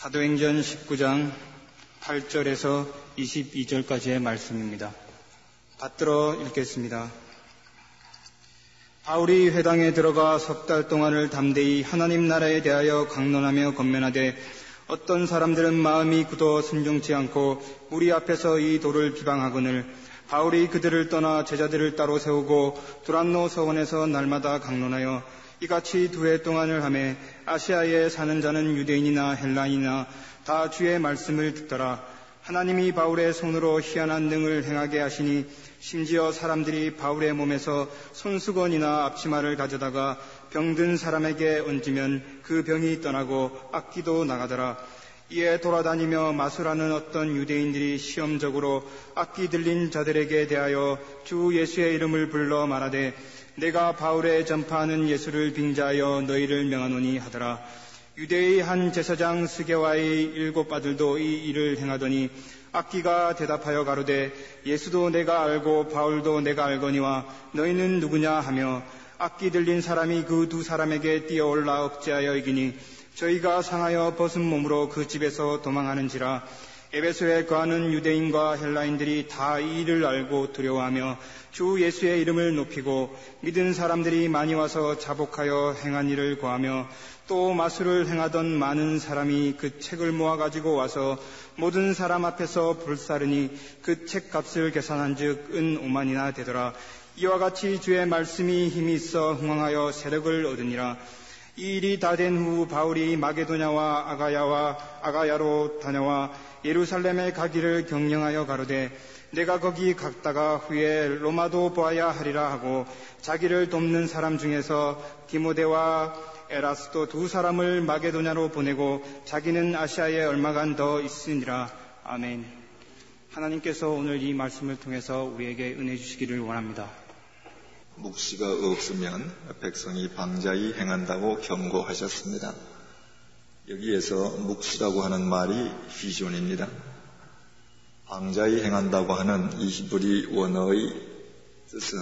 사도행전 19장 8절에서 22절까지의 말씀입니다. 받들어 읽겠습니다. 바울이 회당에 들어가 석 달 동안을 담대히 하나님 나라에 대하여 강론하며 권면하되 어떤 사람들은 마음이 굳어 순종치 않고 무리 앞에서 이 도를 비방하거늘 바울이 그들을 떠나 제자들을 따로 세우고 두란노 서원에서 날마다 강론하여 이같이 2해 동안을 하매 아시아에 사는 자는 유대인이나 헬라인이나 다 주의 말씀을 듣더라. 하나님이 바울의 손으로 희한한 능을 행하게 하시니 심지어 사람들이 바울의 몸에서 손수건이나 앞치마를 가져다가 병든 사람에게 얹으면 그 병이 떠나고 악기도 나가더라. 이에 돌아다니며 마술하는 어떤 유대인들이 시험적으로 악기 들린 자들에게 대하여 주 예수의 이름을 불러 말하되 내가 바울의 전파하는 예수를 빙자하여 너희를 명하노니 하더라. 유대의 한 제사장 스게와의 7 아들도 이 일을 행하더니 악기가 대답하여 가로되 예수도 내가 알고 바울도 내가 알거니와 너희는 누구냐 하며 악기 들린 사람이 그 2 사람에게 뛰어올라 억제하여 이기니 저희가 상하여 벗은 몸으로 그 집에서 도망하는지라. 에베소에 거하는 유대인과 헬라인들이 다 이 일을 알고 두려워하며 주 예수의 이름을 높이고 믿은 사람들이 많이 와서 자복하여 행한 일을 고하며 또 마술을 행하던 많은 사람이 그 책을 모아가지고 와서 모든 사람 앞에서 불사르니 그 책값을 계산한즉 은 5만이나 되더라. 이와 같이 주의 말씀이 힘이 있어 흥왕하여 세력을 얻으니라. 이 일이 다 된 후 바울이 마게도냐와 아가야로 다녀와 예루살렘에 가기를 경영하여 가로되 내가 거기 갔다가 후에 로마도 보아야 하리라 하고 자기를 돕는 사람 중에서 디모데와 에라스도 2 사람을 마게도냐로 보내고 자기는 아시아에 얼마간 더 있으니라. 아멘. 하나님께서 오늘 이 말씀을 통해서 우리에게 은혜 주시기를 원합니다. 묵시가 없으면 백성이 방자히 행한다고 경고하셨습니다. 여기에서 묵시라고 하는 말이 비존입니다. 방자히 행한다고 하는 이 히브리 원어의 뜻은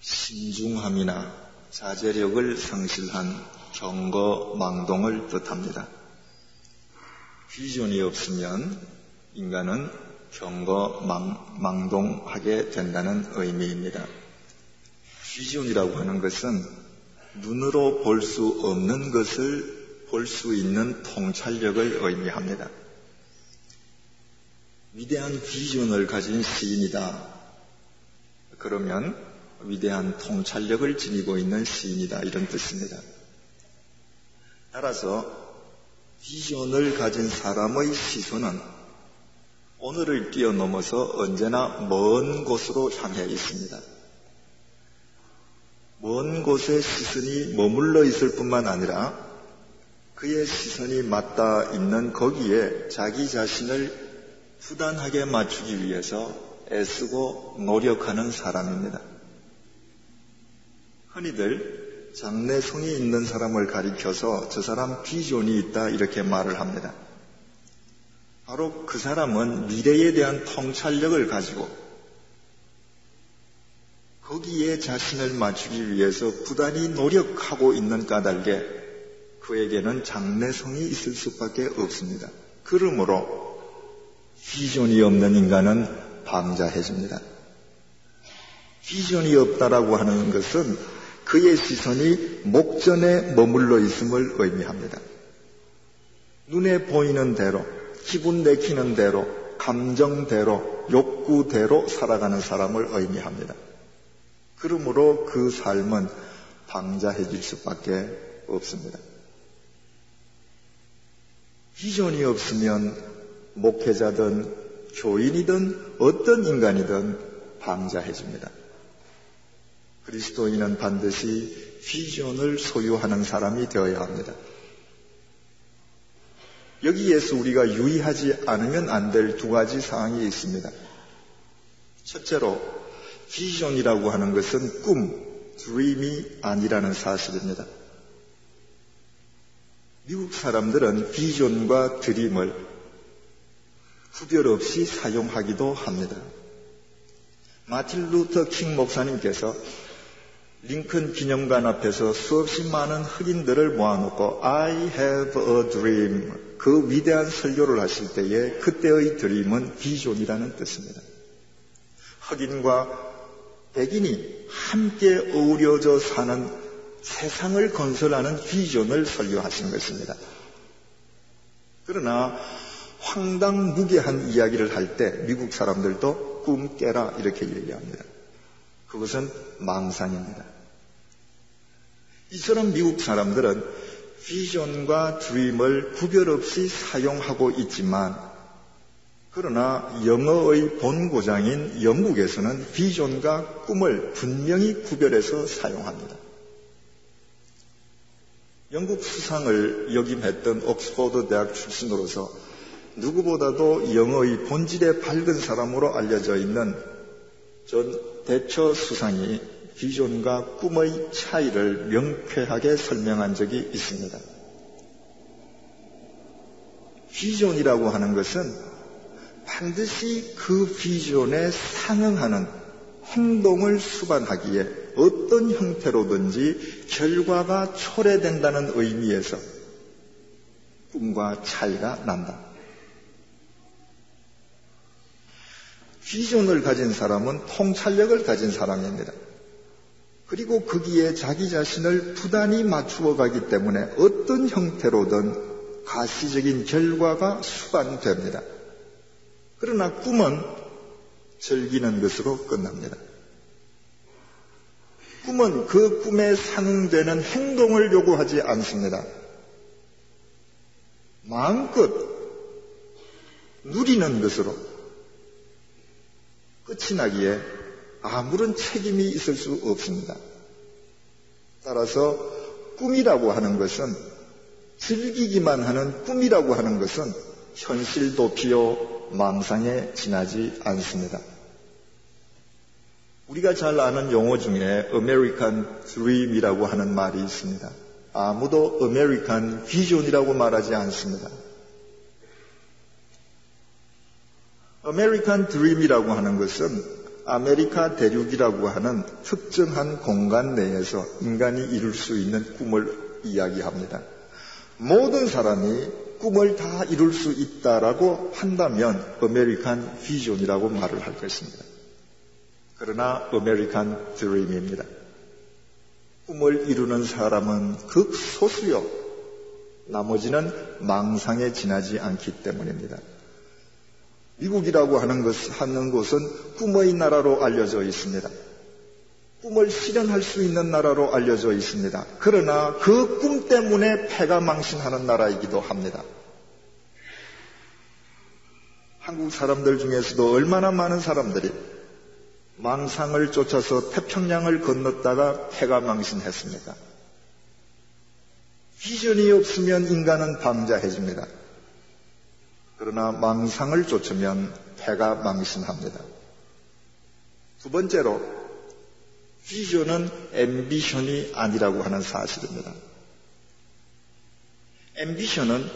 신중함이나 자제력을 상실한 경거망동을 뜻합니다. 비전이 없으면 인간은 경거망동하게 된다는 의미입니다. 비전이라고 하는 것은 눈으로 볼 수 없는 것을 볼 수 있는 통찰력을 의미합니다. 위대한 비전을 가진 시인이다. 그러면 위대한 통찰력을 지니고 있는 시인이다. 이런 뜻입니다. 따라서 비전을 가진 사람의 시선은 오늘을 뛰어넘어서 언제나 먼 곳으로 향해 있습니다. 먼 곳에 시선이 머물러 있을 뿐만 아니라 그의 시선이 맞닿아 있는 거기에 자기 자신을 부단하게 맞추기 위해서 애쓰고 노력하는 사람입니다. 흔히들 장래성이 있는 사람을 가리켜서 저 사람 비전이 있다 이렇게 말을 합니다. 바로 그 사람은 미래에 대한 통찰력을 가지고 거기에 자신을 맞추기 위해서 부단히 노력하고 있는 까닭에 그에게는 장래성이 있을 수밖에 없습니다. 그러므로 비전이 없는 인간은 방자해집니다. 비전이 없다라고 하는 것은 그의 시선이 목전에 머물러 있음을 의미합니다. 눈에 보이는 대로, 기분 내키는 대로, 감정대로, 욕구대로 살아가는 사람을 의미합니다. 그러므로 그 삶은 방자해질 수밖에 없습니다. 비전이 없으면 목회자든 교인이든 어떤 인간이든 방자해집니다. 그리스도인은 반드시 비전을 소유하는 사람이 되어야 합니다. 여기에서 우리가 유의하지 않으면 안 될 2가지 사항이 있습니다. 첫째로 비전이라고 하는 것은 드림이 아니라는 사실입니다. 미국 사람들은 비전과 드림을 구별 없이 사용하기도 합니다. 마틴 루터 킹 목사님께서 링컨 기념관 앞에서 수없이 많은 흑인들을 모아놓고 I have a dream 그 위대한 설교를 하실 때에 그때의 드림은 비전이라는 뜻입니다. 흑인과 백인이 함께 어우러져 사는 세상을 건설하는 비전을 설교하신 것입니다. 그러나 황당무계한 이야기를 할 때 미국 사람들도 꿈 깨라 이렇게 얘기합니다. 그것은 망상입니다. 이처럼 미국 사람들은 비전과 드림을 구별 없이 사용하고 있지만, 그러나 영어의 본고장인 영국에서는 비전과 꿈을 분명히 구별해서 사용합니다. 영국 수상을 역임했던 옥스퍼드 대학 출신으로서 누구보다도 영어의 본질에 밝은 사람으로 알려져 있는 존 대처 수상이 비전과 꿈의 차이를 명쾌하게 설명한 적이 있습니다. 비전이라고 하는 것은 반드시 그 비전에 상응하는 행동을 수반하기에 어떤 형태로든지 결과가 초래된다는 의미에서 꿈과 차이가 난다. 비전을 가진 사람은 통찰력을 가진 사람입니다. 그리고 거기에 자기 자신을 부단히 맞추어 가기 때문에 어떤 형태로든 가시적인 결과가 수반됩니다. 그러나 꿈은 즐기는 것으로 끝납니다. 꿈은 그 꿈에 상응되는 행동을 요구하지 않습니다. 마음껏 누리는 것으로 끝이 나기에 아무런 책임이 있을 수 없습니다. 따라서 꿈이라고 하는 것은, 즐기기만 하는 꿈이라고 하는 것은 현실 도피요 망상에 지나지 않습니다. 우리가 잘 아는 용어 중에 American Dream이라고 하는 말이 있습니다. 아무도 American Vision이라고 말하지 않습니다. American Dream이라고 하는 것은 아메리카 대륙이라고 하는 특정한 공간 내에서 인간이 이룰 수 있는 꿈을 이야기합니다. 모든 사람이 꿈을 다 이룰 수 있다라고 한다면 American Vision이라고 말을 할 것입니다. 그러나 American Dream입니다. 꿈을 이루는 사람은 극소수요, 나머지는 망상에 지나지 않기 때문입니다. 미국이라고 하는 곳은 꿈의 나라로 알려져 있습니다. 꿈을 실현할 수 있는 나라로 알려져 있습니다. 그러나 그 꿈 때문에 패가 망신하는 나라이기도 합니다. 한국 사람들 중에서도 얼마나 많은 사람들이 망상을 쫓아서 태평양을 건넜다가 패가 망신했습니까? 비전이 없으면 인간은 방자해집니다. 그러나 망상을 쫓으면 패가 망신합니다. 두 번째로, 비전은 앰비션이 아니라고 하는 사실입니다. 앰비션은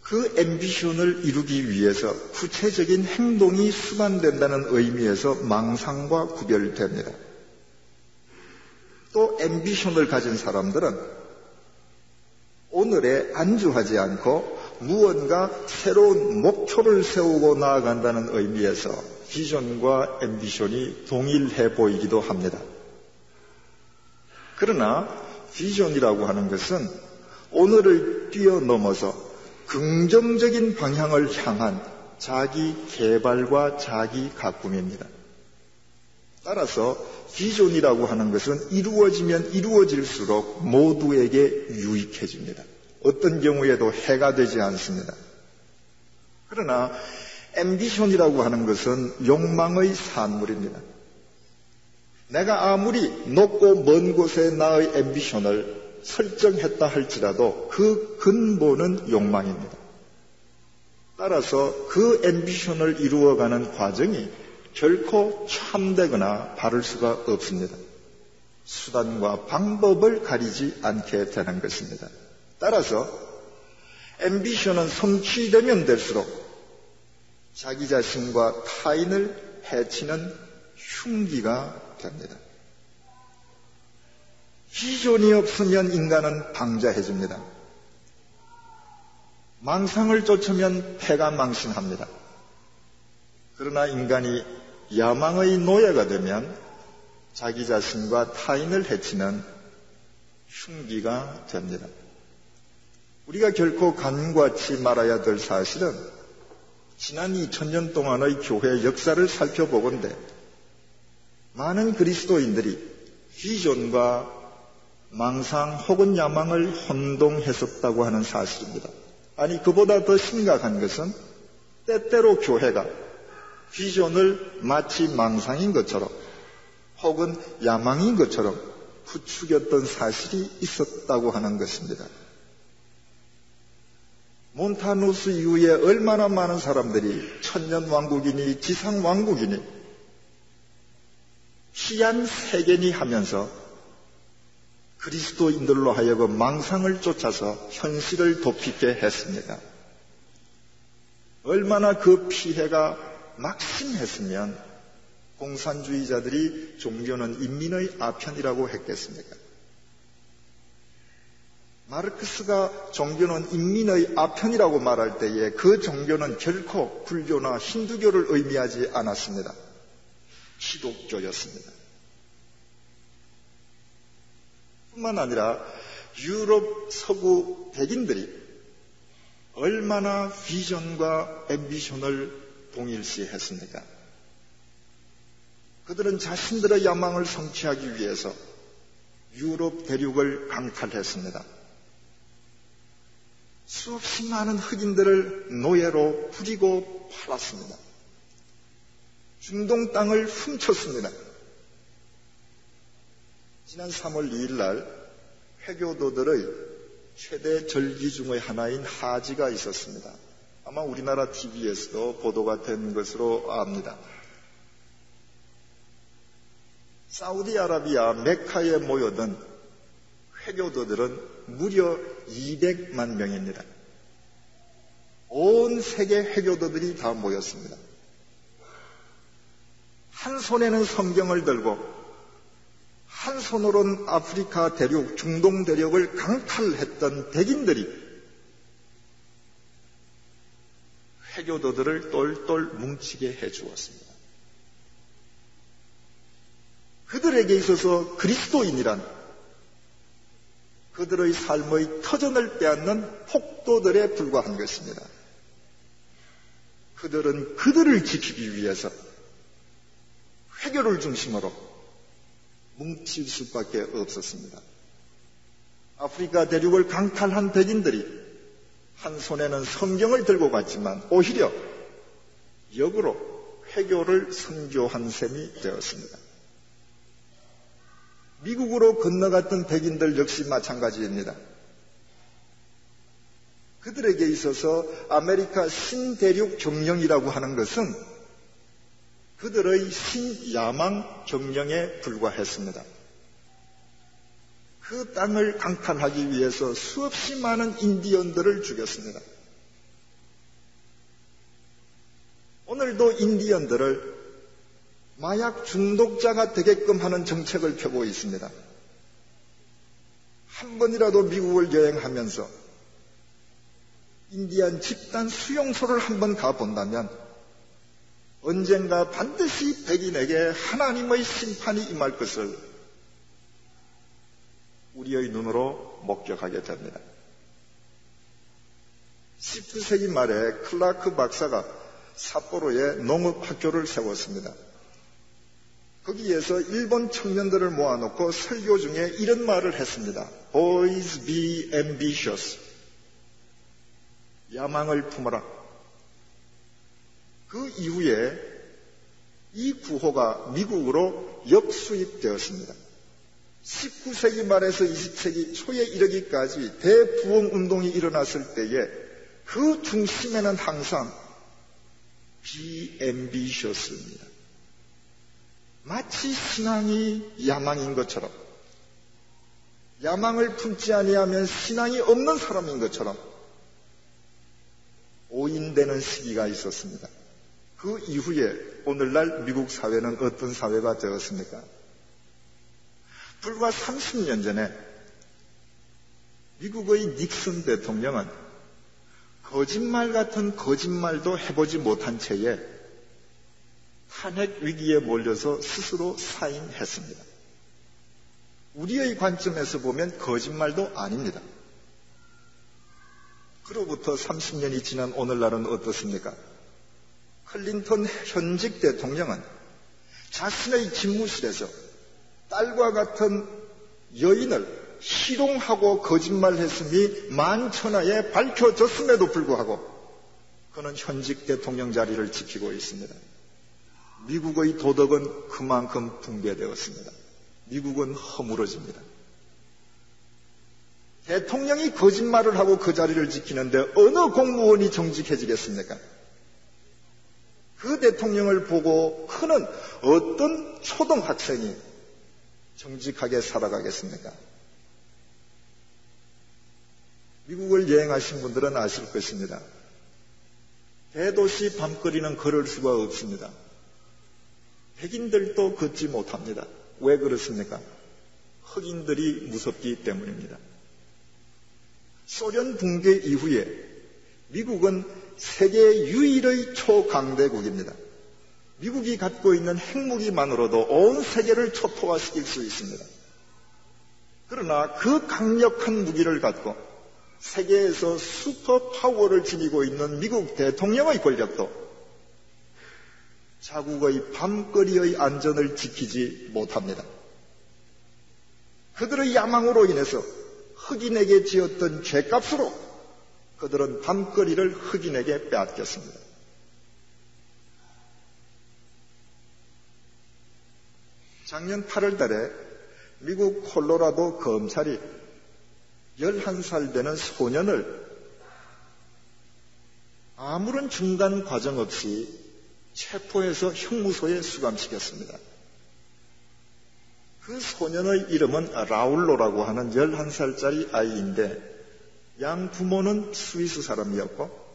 그 앰비션을 이루기 위해서 구체적인 행동이 수반된다는 의미에서 망상과 구별됩니다. 또 앰비션을 가진 사람들은 오늘에 안주하지 않고 무언가 새로운 목표를 세우고 나아간다는 의미에서 비전과 앰비션이 동일해 보이기도 합니다. 그러나 비전이라고 하는 것은 오늘을 뛰어넘어서 긍정적인 방향을 향한 자기 개발과 자기 가꿈입니다. 따라서 비전이라고 하는 것은 이루어지면 이루어질수록 모두에게 유익해집니다. 어떤 경우에도 해가 되지 않습니다. 그러나 앰비션이라고 하는 것은 욕망의 산물입니다. 내가 아무리 높고 먼 곳에 나의 앰비션을 설정했다 할지라도 그 근본은 욕망입니다. 따라서 그 앰비션을 이루어가는 과정이 결코 참되거나 바를 수가 없습니다. 수단과 방법을 가리지 않게 되는 것입니다. 따라서 앰비션은 성취되면 될수록 자기 자신과 타인을 해치는 흉기가 됩니다. 비전이 없으면 인간은 방자해집니다. 망상을 쫓으면 패가 망신합니다. 그러나 인간이 야망의 노예가 되면 자기 자신과 타인을 해치는 흉기가 됩니다. 우리가 결코 간과치 말아야 될 사실은 지난 2000년 동안의 교회 역사를 살펴보건대 많은 그리스도인들이 비전과 망상 혹은 야망을 혼동했었다고 하는 사실입니다. 아니, 그보다 더 심각한 것은 때때로 교회가 비전을 마치 망상인 것처럼 혹은 야망인 것처럼 부추겼던 사실이 있었다고 하는 것입니다. 몬타누스 이후에 얼마나 많은 사람들이 천년왕국이니 지상왕국이니 희한 세계니 하면서 그리스도인들로 하여금 망상을 쫓아서 현실을 도피게 했습니다. 얼마나 그 피해가 막심했으면 공산주의자들이 종교는 인민의 아편이라고 했겠습니까? 마르크스가 종교는 인민의 아편이라고 말할 때에 그 종교는 결코 불교나 힌두교를 의미하지 않았습니다. 기독교였습니다. 뿐만 아니라 유럽 서구 백인들이 얼마나 비전과 앰비션을 동일시했습니까? 그들은 자신들의 야망을 성취하기 위해서 유럽 대륙을 강탈했습니다. 수없이 많은 흑인들을 노예로 부리고 팔았습니다. 중동 땅을 훔쳤습니다. 지난 3월 2일 날 회교도들의 최대 절기 중의 하나인 하지가 있었습니다. 아마 우리나라 TV에서도 보도가 된 것으로 압니다. 사우디아라비아 메카에 모여든 회교도들은 무려 200만 명입니다. 온 세계 회교도들이 다 모였습니다. 한 손에는 성경을 들고 한 손으로는 아프리카 대륙, 중동 대륙을 강탈했던 백인들이 회교도들을 똘똘 뭉치게 해주었습니다. 그들에게 있어서 그리스도인이란 그들의 삶의 터전을 빼앗는 폭도들에 불과한 것입니다. 그들은 그들을 지키기 위해서 회교를 중심으로 뭉칠 수밖에 없었습니다. 아프리카 대륙을 강탈한 백인들이 한 손에는 성경을 들고 갔지만 오히려 역으로 회교를 선교한 셈이 되었습니다. 미국으로 건너갔던 백인들 역시 마찬가지입니다. 그들에게 있어서 아메리카 신대륙 경영이라고 하는 것은 그들의 신야망 경영에 불과했습니다. 그 땅을 강탈하기 위해서 수없이 많은 인디언들을 죽였습니다. 오늘도 인디언들을 마약 중독자가 되게끔 하는 정책을 펴고 있습니다. 한 번이라도 미국을 여행하면서 인디안 집단 수용소를 한번 가본다면 언젠가 반드시 백인에게 하나님의 심판이 임할 것을 우리의 눈으로 목격하게 됩니다. 19세기 말에 클라크 박사가 삿포로에 농업학교를 세웠습니다. 거기에서 일본 청년들을 모아놓고 설교 중에 이런 말을 했습니다. Boys be ambitious. 야망을 품어라. 그 이후에 이 구호가 미국으로 역수입되었습니다. 19세기 말에서 20세기 초에 이르기까지 대부흥운동이 일어났을 때에 그 중심에는 항상 be ambitious입니다. 마치 신앙이 야망인 것처럼, 야망을 품지 아니하면 신앙이 없는 사람인 것처럼 오인되는 시기가 있었습니다. 그 이후에 오늘날 미국 사회는 어떤 사회가 되었습니까? 불과 30년 전에 미국의 닉슨 대통령은 거짓말 같은 거짓말도 해보지 못한 채에 탄핵 위기에 몰려서 스스로 사임했습니다. 우리의 관점에서 보면 거짓말도 아닙니다. 그로부터 30년이 지난 오늘날은 어떻습니까? 클린턴 현직 대통령은 자신의 집무실에서 딸과 같은 여인을 희롱하고 거짓말했음이 만천하에 밝혀졌음에도 불구하고 그는 현직 대통령 자리를 지키고 있습니다. 미국의 도덕은 그만큼 붕괴되었습니다. 미국은 허물어집니다. 대통령이 거짓말을 하고 그 자리를 지키는데 어느 공무원이 정직해지겠습니까? 그 대통령을 보고 크는 어떤 초등학생이 정직하게 살아가겠습니까? 미국을 여행하신 분들은 아실 것입니다. 대도시 밤거리는 걸을 수가 없습니다. 백인들도 걷지 못합니다. 왜 그렇습니까? 흑인들이 무섭기 때문입니다. 소련 붕괴 이후에 미국은 세계 유일의 초강대국입니다. 미국이 갖고 있는 핵무기만으로도 온 세계를 초토화시킬 수 있습니다. 그러나 그 강력한 무기를 갖고 세계에서 슈퍼파워를 지니고 있는 미국 대통령의 권력도 자국의 밤거리의 안전을 지키지 못합니다. 그들의 야망으로 인해서 흑인에게 지었던 죄값으로 그들은 밤거리를 흑인에게 빼앗겼습니다. 작년 8월 달에 미국 콜로라도 검찰이 11살 되는 소년을 아무런 중간 과정 없이 체포해서 형무소에 수감시켰습니다. 그 소년의 이름은 라울로라고 하는 11살짜리 아이인데 양 부모는 스위스 사람이었고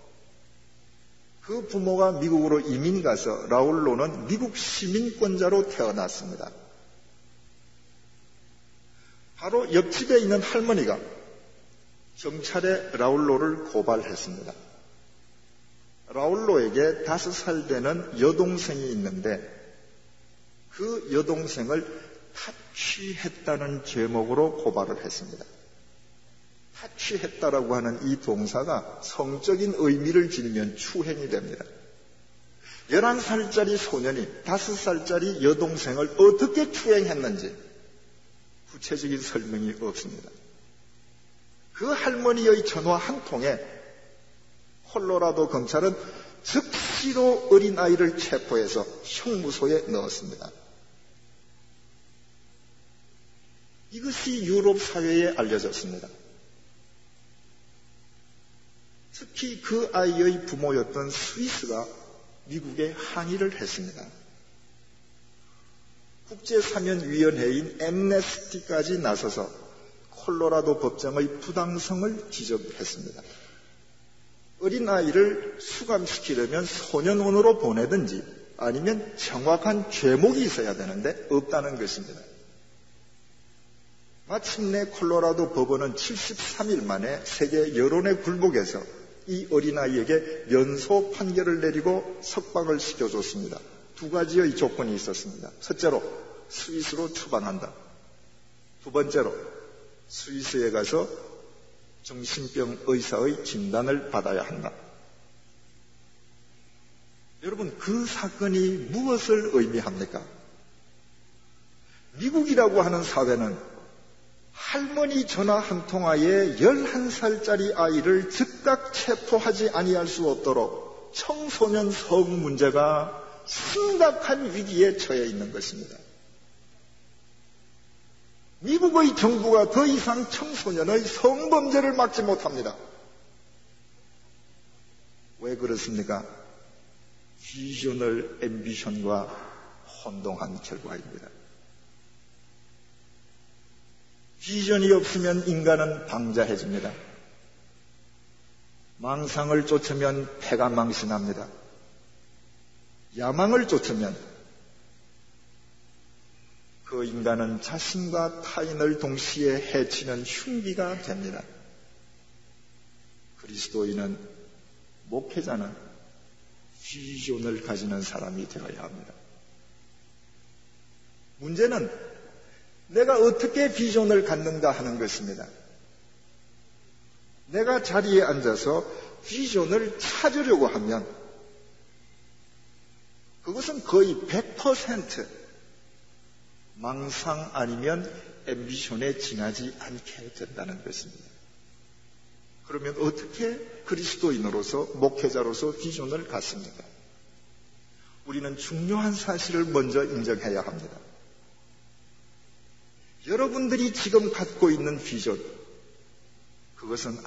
그 부모가 미국으로 이민 가서 라울로는 미국 시민권자로 태어났습니다. 바로 옆집에 있는 할머니가 경찰에 라울로를 고발했습니다. 라울로에게 5살 되는 여동생이 있는데 그 여동생을 타취했다는 제목으로 고발을 했습니다. 타취했다라고 하는 이 동사가 성적인 의미를 지니면 추행이 됩니다. 11살짜리 소년이 5살짜리 여동생을 어떻게 추행했는지 구체적인 설명이 없습니다. 그 할머니의 전화 한 통에 콜로라도 검찰은 즉시로 어린아이를 체포해서 형무소에 넣었습니다. 이것이 유럽 사회에 알려졌습니다. 특히 그 아이의 부모였던 스위스가 미국에 항의를 했습니다. 국제사면위원회인 엠네스티까지 나서서 콜로라도 법정의 부당성을 지적했습니다. 어린아이를 수감시키려면 소년원으로 보내든지 아니면 정확한 죄목이 있어야 되는데 없다는 것입니다. 마침내 콜로라도 법원은 73일 만에 세계 여론의 굴복에서 이 어린아이에게 면소 판결을 내리고 석방을 시켜줬습니다. 2가지의 조건이 있었습니다. 첫째로 스위스로 추방한다. 2번째로 스위스에 가서 정신병 의사의 진단을 받아야 한다. 여러분, 그 사건이 무엇을 의미합니까? 미국이라고 하는 사회는 할머니 전화 한 통화에 11살짜리 아이를 즉각 체포하지 아니할 수 없도록 청소년 성 문제가 심각한 위기에 처해 있는 것입니다. 미국의 정부가 더 이상 청소년의 성범죄를 막지 못합니다. 왜 그렇습니까? 비전을 앰비션과 혼동한 결과입니다. 비전이 없으면 인간은 방자해집니다. 망상을 쫓으면 패가 망신합니다. 야망을 쫓으면 그 인간은 자신과 타인을 동시에 해치는 흉기가 됩니다. 그리스도인은 목회자는 비전을 가지는 사람이 되어야 합니다. 문제는 내가 어떻게 비전을 갖는가 하는 것입니다. 내가 자리에 앉아서 비전을 찾으려고 하면 그것은 거의 100% 망상 아니면 앰비션에 지나지 않게 된다는 것입니다. 그러면 어떻게 그리스도인으로서 목회자로서 비전을 갖습니까? 우리는 중요한 사실을 먼저 인정해야 합니다. 여러분들이 지금 갖고 있는 비전, 그것은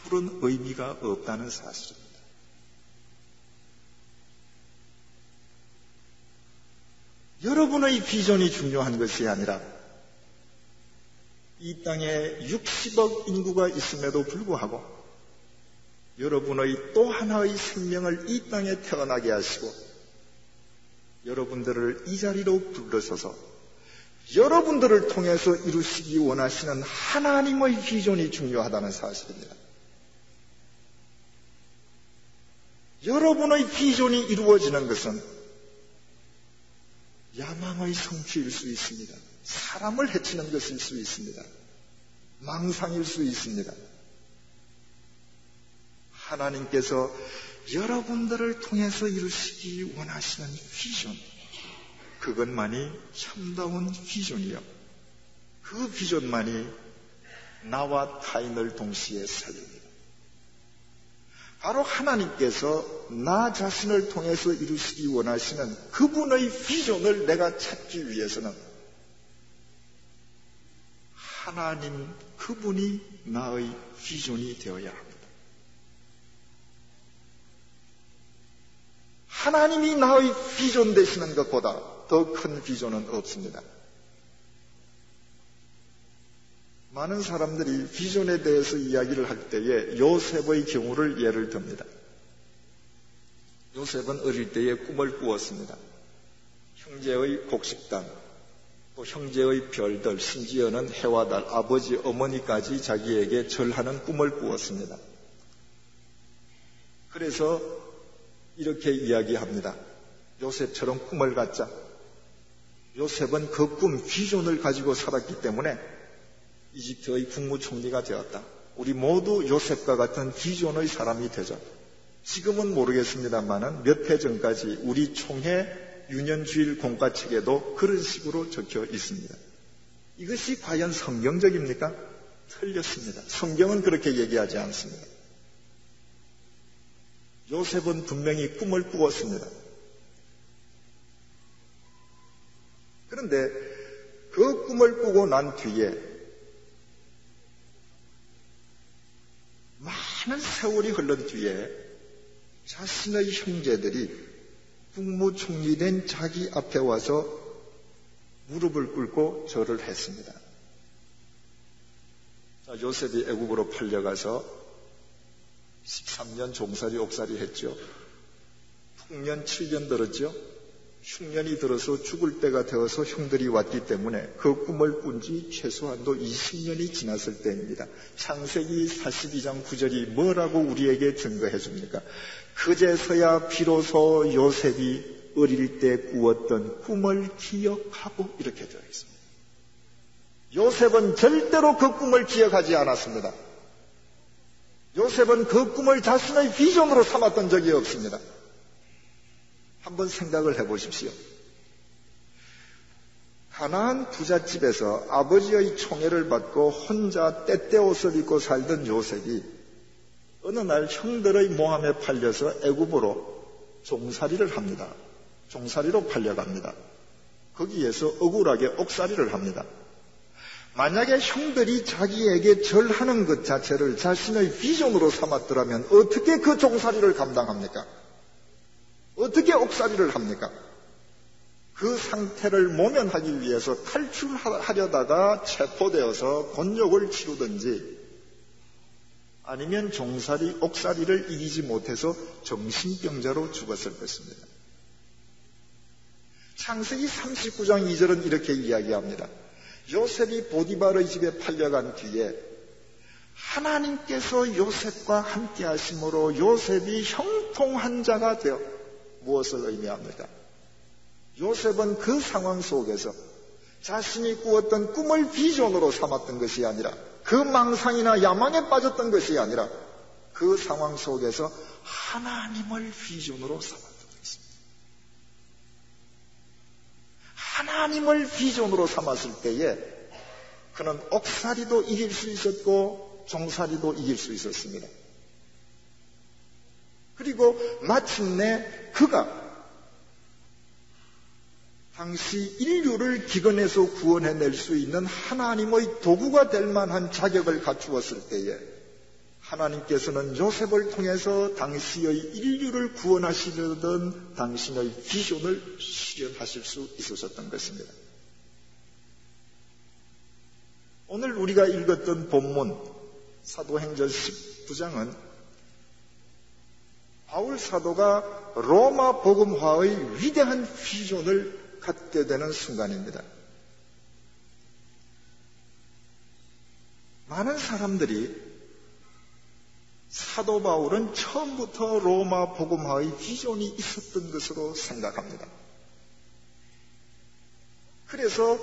아무런 의미가 없다는 사실입니다. 여러분의 비전이 중요한 것이 아니라 이 땅에 60억 인구가 있음에도 불구하고 여러분의 또 하나의 생명을 이 땅에 태어나게 하시고 여러분들을 이 자리로 불러서서 여러분들을 통해서 이루시기 원하시는 하나님의 비전이 중요하다는 사실입니다. 여러분의 비전이 이루어지는 것은 야망의 성취일 수 있습니다. 사람을 해치는 것일 수 있습니다. 망상일 수 있습니다. 하나님께서 여러분들을 통해서 이루시기 원하시는 비전, 그것만이 참다운 비전이요. 그 비전만이 나와 타인을 동시에 살립니다. 바로 하나님께서 나 자신을 통해서 이루시기 원하시는 그분의 비전을 내가 찾기 위해서는 하나님 그분이 나의 비전이 되어야 합니다. 하나님이 나의 비전 되시는 것보다 더 큰 비전은 없습니다. 많은 사람들이 비전에 대해서 이야기를 할 때에 요셉의 경우를 예를 듭니다. 요셉은 어릴 때에 꿈을 꾸었습니다. 형제의 곡식단, 또 형제의 별들, 심지어는 해와 달, 아버지, 어머니까지 자기에게 절하는 꿈을 꾸었습니다. 그래서 이렇게 이야기합니다. 요셉처럼 꿈을 갖자. 요셉은 그 꿈, 비전을 가지고 살았기 때문에 이집트의 국무총리가 되었다. 우리 모두 요셉과 같은 비전의 사람이 되자. 지금은 모르겠습니다만은 몇 해 전까지 우리 총회 유년주일 공과책에도 그런 식으로 적혀 있습니다. 이것이 과연 성경적입니까? 틀렸습니다. 성경은 그렇게 얘기하지 않습니다. 요셉은 분명히 꿈을 꾸었습니다. 그런데 그 꿈을 꾸고 난 뒤에 많은 세월이 흘른 뒤에 자신의 형제들이 국무총리 된 자기 앞에 와서 무릎을 꿇고 절을 했습니다. 자, 요셉이 애국으로 팔려가서 13년 종살이 옥살이 했죠. 풍년 7년 들었죠. 흉년이 들어서 죽을 때가 되어서 형들이 왔기 때문에 그 꿈을 꾼 지 최소한도 20년이 지났을 때입니다. 창세기 42장 9절이 뭐라고 우리에게 증거해 줍니까? 그제서야 비로소 요셉이 어릴 때 꾸었던 꿈을 기억하고 이렇게 되어 있습니다. 요셉은 절대로 그 꿈을 기억하지 않았습니다. 요셉은 그 꿈을 자신의 비전으로 삼았던 적이 없습니다. 한번 생각을 해보십시오. 가나안 부잣집에서 아버지의 총애를 받고 혼자 때때옷을 입고 살던 요셉이 어느 날 형들의 모함에 팔려서 애굽으로 종살이를 합니다. 종살이로 팔려갑니다. 거기에서 억울하게 옥살이를 합니다. 만약에 형들이 자기에게 절하는 것 자체를 자신의 비전으로 삼았더라면 어떻게 그 종살이를 감당합니까? 어떻게 옥살이를 합니까? 그 상태를 모면하기 위해서 탈출하려다가 체포되어서 곤욕을 치르든지 아니면 종살이, 옥살이를 이기지 못해서 정신병자로 죽었을 것입니다. 창세기 39장 2절은 이렇게 이야기합니다. 요셉이 보디발의 집에 팔려간 뒤에 하나님께서 요셉과 함께 하심으로 요셉이 형통한 자가 되어 무엇을 의미합니까? 요셉은 그 상황 속에서 자신이 꾸었던 꿈을 비전으로 삼았던 것이 아니라, 그 망상이나 야망에 빠졌던 것이 아니라, 그 상황 속에서 하나님을 비전으로 삼았던 것입니다. 하나님을 비전으로 삼았을 때에 그는 옥살이도 이길 수 있었고 종살이도 이길 수 있었습니다. 그리고 마침내 그가 당시 인류를 기근에서 구원해낼 수 있는 하나님의 도구가 될 만한 자격을 갖추었을 때에 하나님께서는 요셉을 통해서 당시의 인류를 구원하시려던 당신의 비전을 실현하실 수 있으셨던 것입니다. 오늘 우리가 읽었던 본문 사도행전 19장은 바울 사도가 로마 복음화의 위대한 비전을 갖게 되는 순간입니다. 많은 사람들이 사도 바울은 처음부터 로마 복음화의 비전이 있었던 것으로 생각합니다. 그래서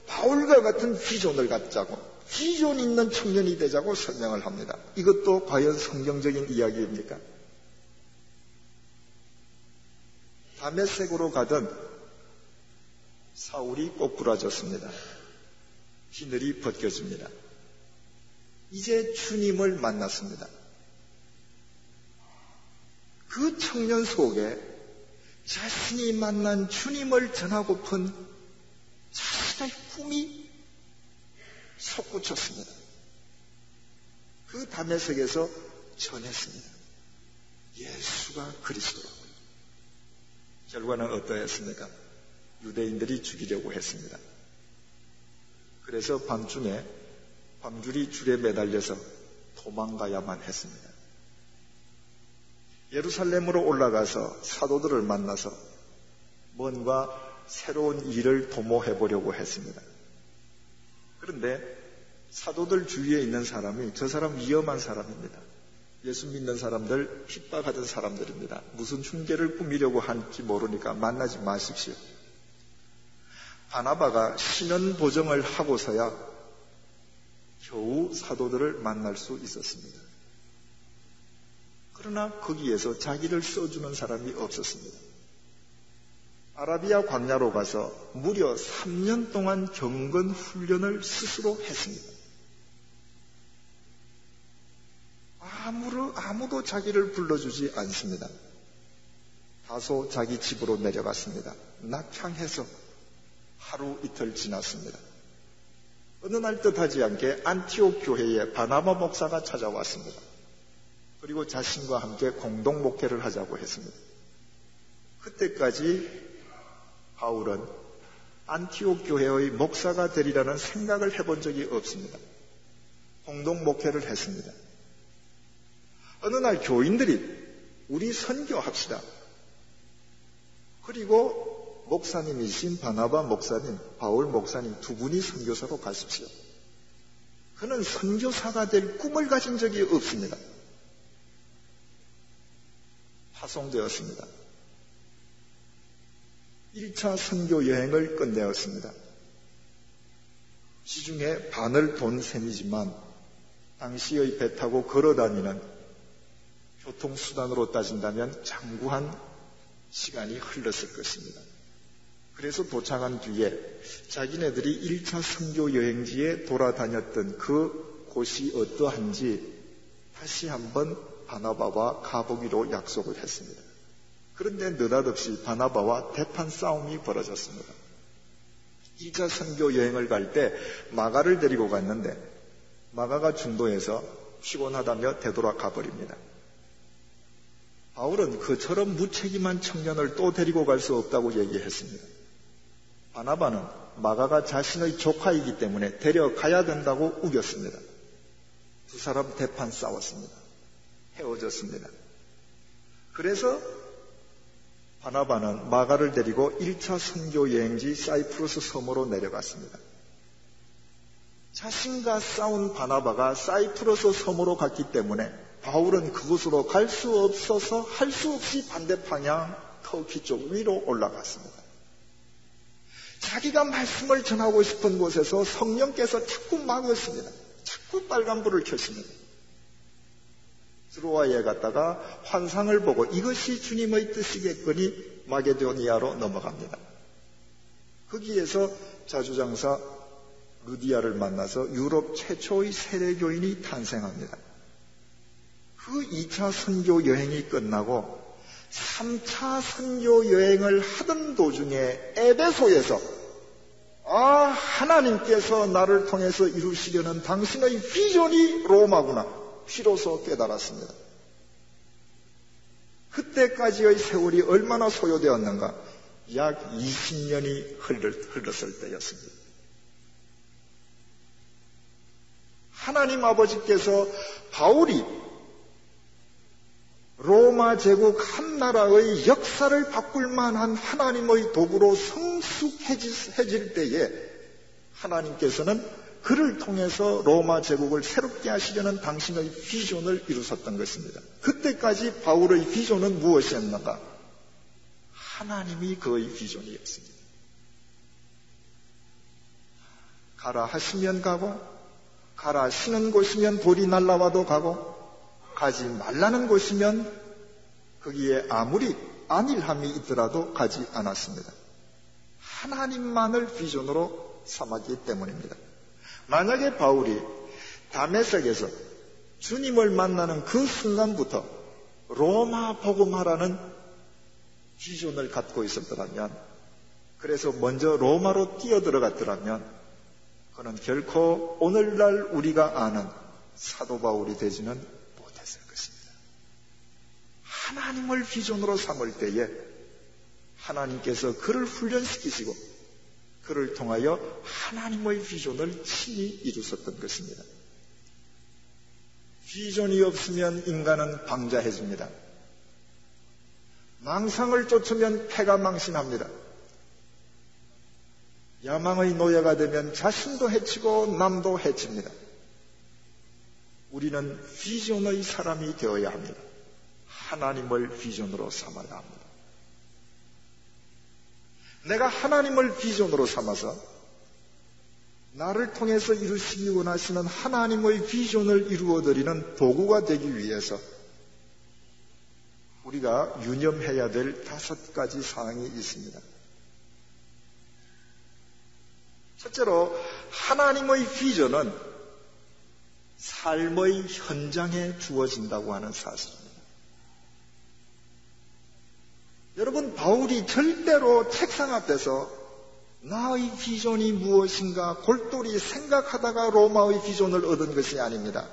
바울과 같은 비전을 갖자고, 비전 있는 청년이 되자고 설명을 합니다. 이것도 과연 성경적인 이야기입니까? 다메섹으로 가던 사울이 꼬꾸라졌습니다. 비늘이 벗겨집니다. 이제 주님을 만났습니다. 그 청년 속에 자신이 만난 주님을 전하고픈 자신의 꿈이 솟구쳤습니다. 그 다메섹에서 전했습니다. 예수가 그리스도라고요. 결과는 어떠했습니까? 유대인들이 죽이려고 했습니다. 그래서 밤중에 광줄이 줄에 매달려서 도망가야만 했습니다. 예루살렘으로 올라가서 사도들을 만나서 뭔가 새로운 일을 도모해 보려고 했습니다. 그런데 사도들 주위에 있는 사람이 저 사람 위험한 사람입니다. 예수 믿는 사람들 핍박하던 사람들입니다. 무슨 흉계를 꾸미려고 할지 모르니까 만나지 마십시오. 바나바가 신원 보정을 하고서야 겨우 사도들을 만날 수 있었습니다. 그러나 거기에서 자기를 써주는 사람이 없었습니다. 아라비아 광야로 가서 무려 3년 동안 경건 훈련을 스스로 했습니다. 아무도 자기를 불러주지 않습니다. 다소 자기 집으로 내려갔습니다. 낙향해서 하루 이틀 지났습니다. 어느 날 뜻하지 않게 안티옥 교회에 바나바 목사가 찾아왔습니다. 그리고 자신과 함께 공동 목회를 하자고 했습니다. 그때까지 바울은 안티옥 교회의 목사가 되리라는 생각을 해본 적이 없습니다. 공동 목회를 했습니다. 어느 날 교인들이 우리 선교합시다. 그리고 목사님이신 바나바 목사님, 바울 목사님 두 분이 선교사로 가십시오. 그는 선교사가 될 꿈을 가진 적이 없습니다. 파송되었습니다. 1차 선교 여행을 끝내었습니다. 시중에 반을 돈 셈이지만 당시의 배 타고 걸어다니는 교통수단으로 따진다면 장구한 시간이 흘렀을 것입니다. 그래서 도착한 뒤에 자기네들이 1차 선교 여행지에 돌아다녔던 그 곳이 어떠한지 다시 한번 바나바와 가보기로 약속을 했습니다. 그런데 느닷없이 바나바와 대판 싸움이 벌어졌습니다. 2차 선교 여행을 갈 때 마가를 데리고 갔는데 마가가 중도에서 피곤하다며 되돌아가 버립니다. 바울은 그처럼 무책임한 청년을 또 데리고 갈 수 없다고 얘기했습니다. 바나바는 마가가 자신의 조카이기 때문에 데려가야 된다고 우겼습니다. 두 사람 대판 싸웠습니다. 헤어졌습니다. 그래서 바나바는 마가를 데리고 1차 선교 여행지 사이프러스 섬으로 내려갔습니다. 자신과 싸운 바나바가 사이프러스 섬으로 갔기 때문에 바울은 그곳으로 갈 수 없어서 할 수 없이 반대 방향 터키 쪽 위로 올라갔습니다. 자기가 말씀을 전하고 싶은 곳에서 성령께서 자꾸 막았습니다. 자꾸 빨간 불을 켰습니다. 드로아에 갔다가 환상을 보고 이것이 주님의 뜻이겠거니 마게도니아로 넘어갑니다. 거기에서 자주장사 루디아를 만나서 유럽 최초의 세례교인이 탄생합니다. 그 2차 선교 여행이 끝나고 3차 선교 여행을 하던 도중에 에베소에서 하나님께서 나를 통해서 이루시려는 당신의 비전이 로마구나 비로소 깨달았습니다. 그때까지의 세월이 얼마나 소요되었는가? 약 20년이 흘렀을 때였습니다. 하나님 아버지께서 바울이 로마 제국 한 나라의 역사를 바꿀 만한 하나님의 도구로 성숙해질 때에 하나님께서는 그를 통해서 로마 제국을 새롭게 하시려는 당신의 비전을 이루셨던 것입니다. 그때까지 바울의 비전은 무엇이었는가? 하나님이 그의 비전이었습니다. 가라 하시면 가고, 가라 하시는 곳이면 돌이 날라와도 가고, 가지 말라는 곳이면 거기에 아무리 안일함이 있더라도 가지 않았습니다. 하나님만을 비전으로 삼았기 때문입니다. 만약에 바울이 다메섹에서 주님을 만나는 그 순간부터 로마 복음하라는 비전을 갖고 있었더라면, 그래서 먼저 로마로 뛰어들어갔더라면 그는 결코 오늘날 우리가 아는 사도 바울이 되지는 못했을 것입니다. 하나님을 비전으로 삼을 때에 하나님께서 그를 훈련시키시고 그를 통하여 하나님의 비전을 친히 이루셨던 것입니다. 비전이 없으면 인간은 방자해집니다. 망상을 쫓으면 패가 망신합니다. 야망의 노예가 되면 자신도 해치고 남도 해칩니다. 우리는 비전의 사람이 되어야 합니다. 하나님을 비전으로 삼아야 합니다. 내가 하나님을 비전으로 삼아서 나를 통해서 이루시기 원하시는 하나님의 비전을 이루어드리는 도구가 되기 위해서 우리가 유념해야 될 5가지 사항이 있습니다. 첫째로 하나님의 비전은 삶의 현장에 주어진다고 하는 사실입니다. 여러분, 바울이 절대로 책상 앞에서 나의 비전이 무엇인가 골똘히 생각하다가 로마의 비전을 얻은 것이 아닙니다.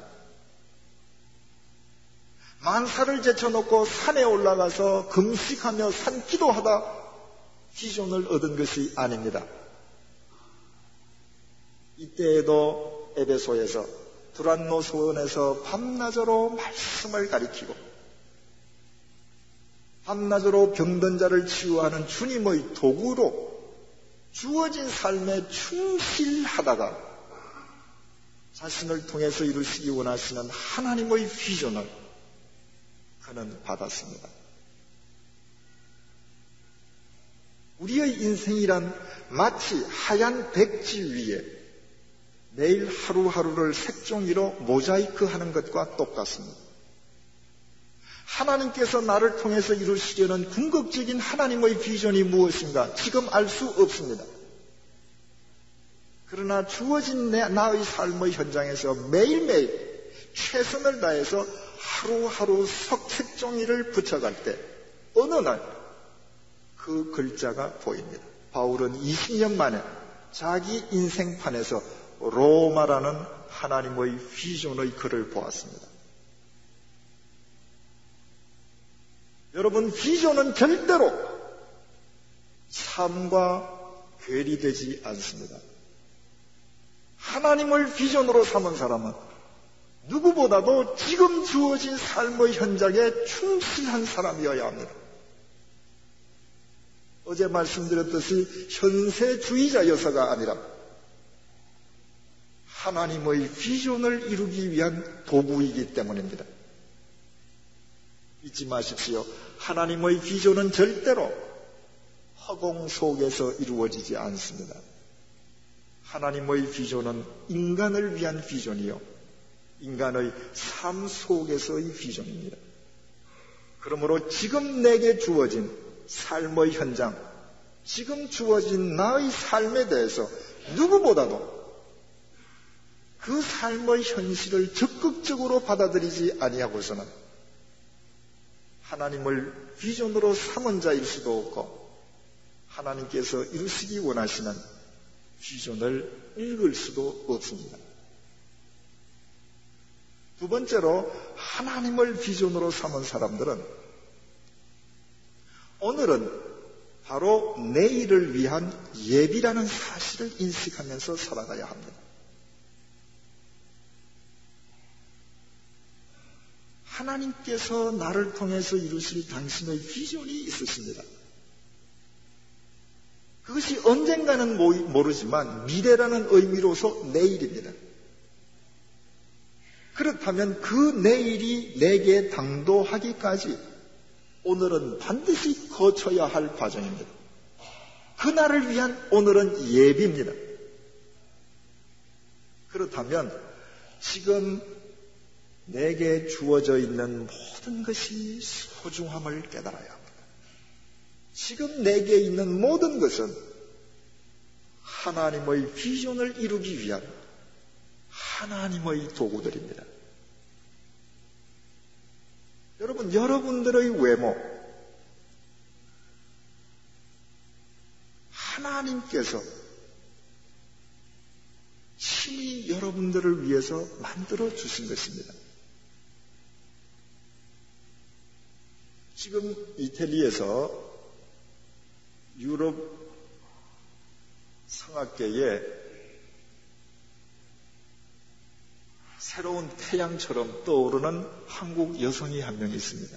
만사를 제쳐놓고 산에 올라가서 금식하며 산기도하다 비전을 얻은 것이 아닙니다. 이때에도 에베소에서 두란노소원에서 밤낮으로 말씀을 가리키고 밤낮으로 병든 자를 치유하는 주님의 도구로 주어진 삶에 충실하다가 자신을 통해서 이루시기 원하시는 하나님의 비전을 그는 받았습니다. 우리의 인생이란 마치 하얀 백지 위에 매일 하루하루를 색종이로 모자이크하는 것과 똑같습니다. 하나님께서 나를 통해서 이루시려는 궁극적인 하나님의 비전이 무엇인가 지금 알 수 없습니다. 그러나 주어진 나의 삶의 현장에서 매일매일 최선을 다해서 하루하루 색종이를 붙여갈 때 어느 날 그 글자가 보입니다. 바울은 20년 만에 자기 인생판에서 로마라는 하나님의 비전의 글을 보았습니다. 여러분, 비전은 절대로 삶과 괴리되지 않습니다. 하나님을 비전으로 삼은 사람은 누구보다도 지금 주어진 삶의 현장에 충실한 사람이어야 합니다. 어제 말씀드렸듯이 현세주의자여서가 아니라 하나님의 비전을 이루기 위한 도구이기 때문입니다. 잊지 마십시오. 하나님의 비전은 절대로 허공 속에서 이루어지지 않습니다. 하나님의 비전은 인간을 위한 비전이요, 인간의 삶 속에서의 비전입니다. 그러므로 지금 내게 주어진 삶의 현장, 지금 주어진 나의 삶에 대해서 누구보다도 그 삶의 현실을 적극적으로 받아들이지 아니하고서는 하나님을 비전으로 삼은 자일 수도 없고, 하나님께서 이루시기 원하시는 비전을 읽을 수도 없습니다. 두 번째로, 하나님을 비전으로 삼은 사람들은 오늘은 바로 내일을 위한 예비라는 사실을 인식하면서 살아가야 합니다. 하나님께서 나를 통해서 이루실 당신의 비전이 있으십니다. 그것이 언젠가는 모르지만 미래라는 의미로서 내일입니다. 그렇다면 그 내일이 내게 당도하기까지 오늘은 반드시 거쳐야 할 과정입니다. 그날을 위한 오늘은 예비입니다. 그렇다면 지금 내게 주어져 있는 모든 것이 소중함을 깨달아야 합니다. 지금 내게 있는 모든 것은 하나님의 비전을 이루기 위한 하나님의 도구들입니다. 여러분, 여러분들의 외모, 하나님께서 친히 여러분들을 위해서 만들어 주신 것입니다. 지금 이태리에서 유럽 성악계에 새로운 태양처럼 떠오르는 한국 여성이 한 명 있습니다.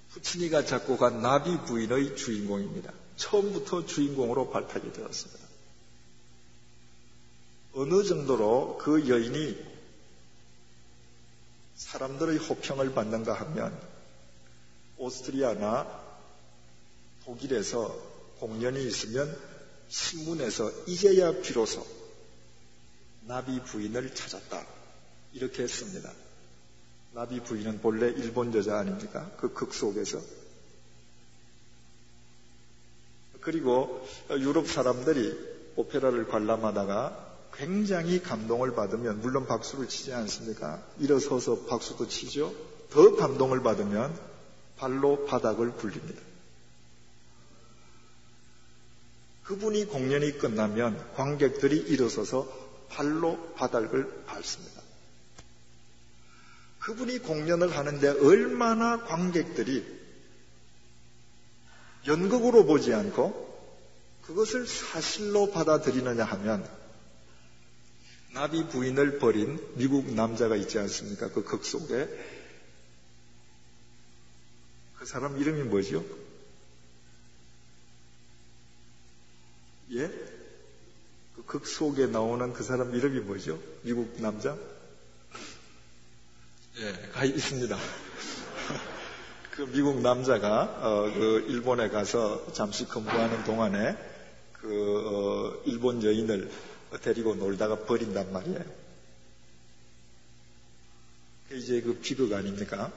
푸치니가 작곡한 나비 부인의 주인공입니다. 처음부터 주인공으로 발탁이 되었습니다. 어느 정도로 그 여인이 사람들의 호평을 받는가 하면 오스트리아나 독일에서 공연이 있으면 신문에서 이제야 비로소 나비 부인을 찾았다, 이렇게 했습니다. 나비 부인은 본래 일본 여자 아닙니까? 그 극 속에서. 그리고 유럽 사람들이 오페라를 관람하다가 굉장히 감동을 받으면 물론 박수를 치지 않습니까? 일어서서 박수도 치죠. 더 감동을 받으면 발로 바닥을 굴립니다. 그분이 공연이 끝나면 관객들이 일어서서 발로 바닥을 밟습니다. 그분이 공연을 하는데 얼마나 관객들이 연극으로 보지 않고 그것을 사실로 받아들이느냐 하면, 나비 부인을 버린 미국 남자가 있지 않습니까? 그 극 속에. 그 사람 이름이 뭐죠? 예? 그 극 속에 나오는 그 사람 이름이 뭐죠? 미국 남자? 예, 가 있습니다. 그 미국 남자가 그 일본에 가서 잠시 근무하는 동안에 일본 여인을 데리고 놀다가 버린단 말이에요. 이제 그 비극 아닙니까?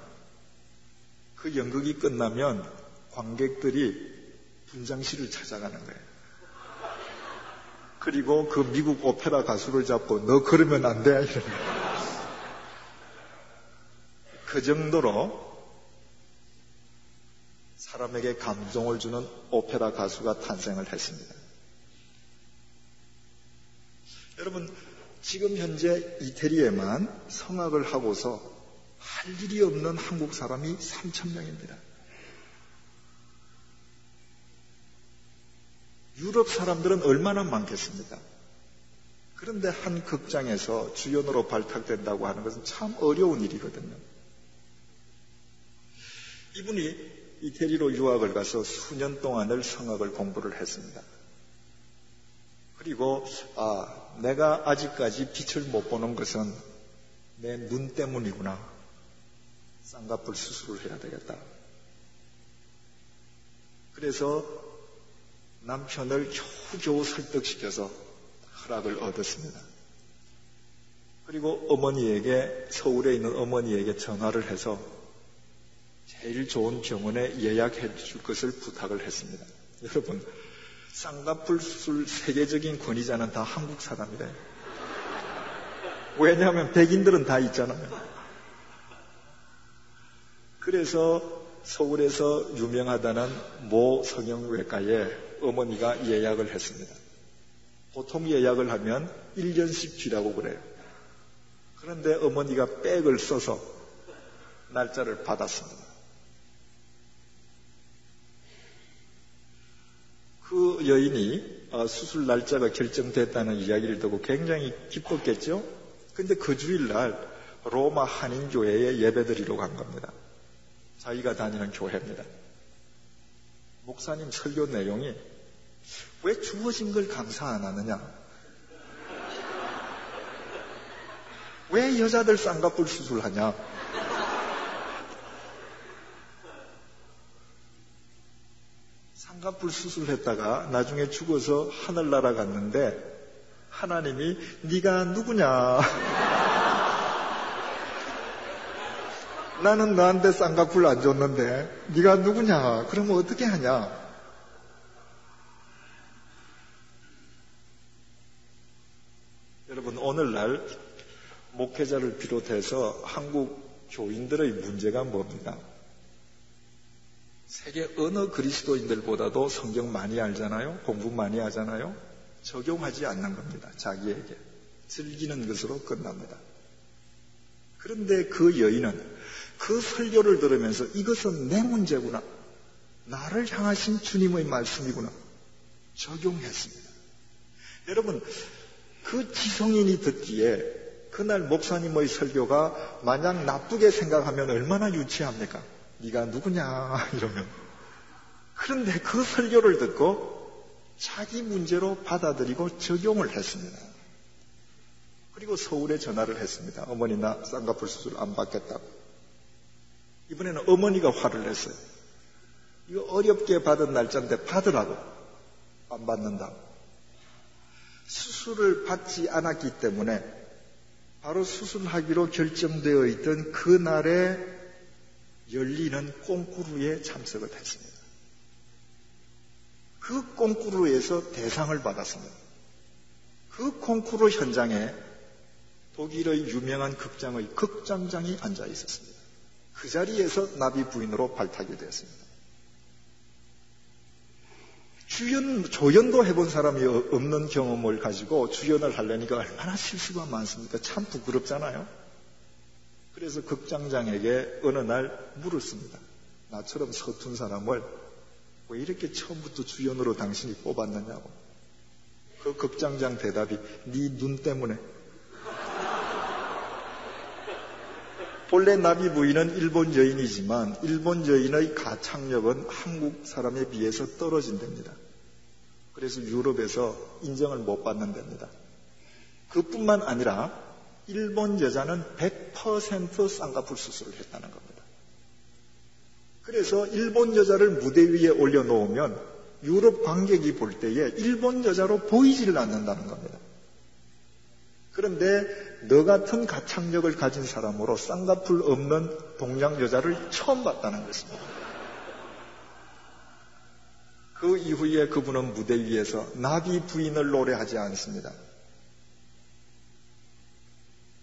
그 연극이 끝나면 관객들이 분장실을 찾아가는 거예요. 그리고 그 미국 오페라 가수를 잡고 너 그러면 안 돼, 이러는 거예요. 그 정도로 사람에게 감동을 주는 오페라 가수가 탄생을 했습니다. 여러분, 지금 현재 이태리에만 성악을 하고서 할 일이 없는 한국 사람이 3,000명입니다. 유럽 사람들은 얼마나 많겠습니까? 그런데 한 극장에서 주연으로 발탁된다고 하는 것은 참 어려운 일이거든요. 이분이 이태리로 유학을 가서 수년 동안을 성악을 공부를 했습니다. 그리고 내가 아직까지 빛을 못 보는 것은 내 눈 때문이구나. 쌍꺼풀 수술을 해야 되겠다. 그래서 남편을 겨우겨우 설득시켜서 허락을 얻었습니다. 그리고 서울에 있는 어머니에게 전화를 해서 제일 좋은 병원에 예약해 줄 것을 부탁을 했습니다. 여러분, 쌍꺼풀 수술 세계적인 권위자는 다 한국 사람이래요. 왜냐하면 백인들은 다 있잖아요. 그래서 서울에서 유명하다는 모 성형외과에 어머니가 예약을 했습니다. 보통 예약을 하면 1년씩 뒤라고 그래요. 그런데 어머니가 백을 써서 날짜를 받았습니다. 그 여인이 수술 날짜가 결정됐다는 이야기를 듣고 굉장히 기뻤겠죠? 근데 그 주일날 로마 한인교회에 예배드리러 간 겁니다. 자기가 다니는 교회입니다. 목사님 설교 내용이 왜 주어진 걸 감사 안 하느냐? 왜 여자들 쌍꺼풀 수술하냐? 쌍꺼풀 수술했다가 나중에 죽어서 하늘나라 갔는데 하나님이 네가 누구냐? 나는 너한테 쌍꺼풀 안 줬는데 네가 누구냐? 그러면 어떻게 하냐? 여러분, 오늘날 목회자를 비롯해서 한국 교인들의 문제가 뭡니까? 세계 어느 그리스도인들보다도 성경 많이 알잖아요? 공부 많이 하잖아요? 적용하지 않는 겁니다. 자기에게. 즐기는 것으로 끝납니다. 그런데 그 여인은 그 설교를 들으면서 이것은 내 문제구나. 나를 향하신 주님의 말씀이구나. 적용했습니다. 여러분, 그 지성인이 듣기에 그날 목사님의 설교가 만약 나쁘게 생각하면 얼마나 유치합니까? 네가 누구냐 이러면. 그런데 그 설교를 듣고 자기 문제로 받아들이고 적용을 했습니다. 그리고 서울에 전화를 했습니다. 어머니, 나 쌍꺼풀 수술 안 받겠다고. 이번에는 어머니가 화를 냈어요. 이거 어렵게 받은 날짜인데 받으라고. 안 받는다고. 수술을 받지 않았기 때문에 바로 수술하기로 결정되어 있던 그날에 열리는 콩쿠르에 참석을 했습니다. 그 콩쿠르에서 대상을 받았습니다. 그 콩쿠르 현장에 독일의 유명한 극장의 극장장이 앉아 있었습니다. 그 자리에서 나비 부인으로 발탁이 되었습니다. 조연도 해본 사람이 없는 경험을 가지고 주연을 하려니까 얼마나 실수가 많습니까? 참 부끄럽잖아요. 그래서 극장장에게 어느 날 물었습니다. 나처럼 서툰 사람을 왜 이렇게 처음부터 주연으로 당신이 뽑았느냐고. 그 극장장 대답이 네 눈 때문에. 본래 나비 부인은 일본 여인이지만 일본 여인의 가창력은 한국 사람에 비해서 떨어진답니다. 그래서 유럽에서 인정을 못 받는 데입니다. 그뿐만 아니라 일본 여자는 100% 쌍꺼풀 수술을 했다는 겁니다. 그래서 일본 여자를 무대 위에 올려놓으면 유럽 관객이 볼 때에 일본 여자로 보이지를 않는다는 겁니다. 그런데 너 같은 가창력을 가진 사람으로 쌍꺼풀 없는 동양 여자를 처음 봤다는 것입니다. 그 이후에 그분은 무대 위에서 나비 부인을 노래하지 않습니다.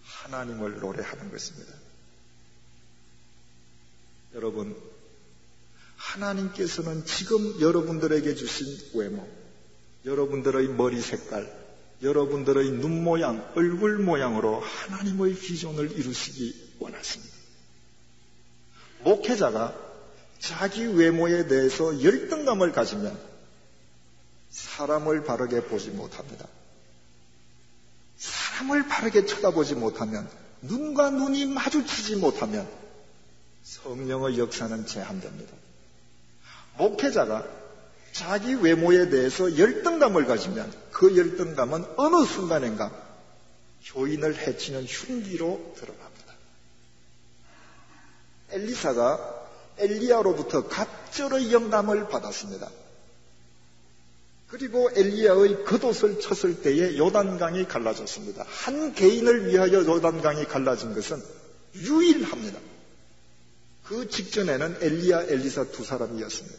하나님을 노래하는 것입니다. 여러분, 하나님께서는 지금 여러분들에게 주신 외모, 여러분들의 머리 색깔, 여러분들의 눈 모양, 얼굴 모양으로 하나님의 비전을 이루시기 원하십니다. 목회자가 자기 외모에 대해서 열등감을 가지면 사람을 바르게 보지 못합니다. 사람을 바르게 쳐다보지 못하면, 눈과 눈이 마주치지 못하면 성령의 역사는 제한됩니다. 목회자가 자기 외모에 대해서 열등감을 가지면 그 열등감은 어느 순간인가 교인을 해치는 흉기로 들어갑니다. 엘리사가 엘리야로부터 갑절의 영감을 받았습니다. 그리고 엘리야의 겉옷을 쳤을 때에 요단강이 갈라졌습니다. 한 개인을 위하여 요단강이 갈라진 것은 유일합니다. 그 직전에는 엘리야, 엘리사 두 사람이었습니다.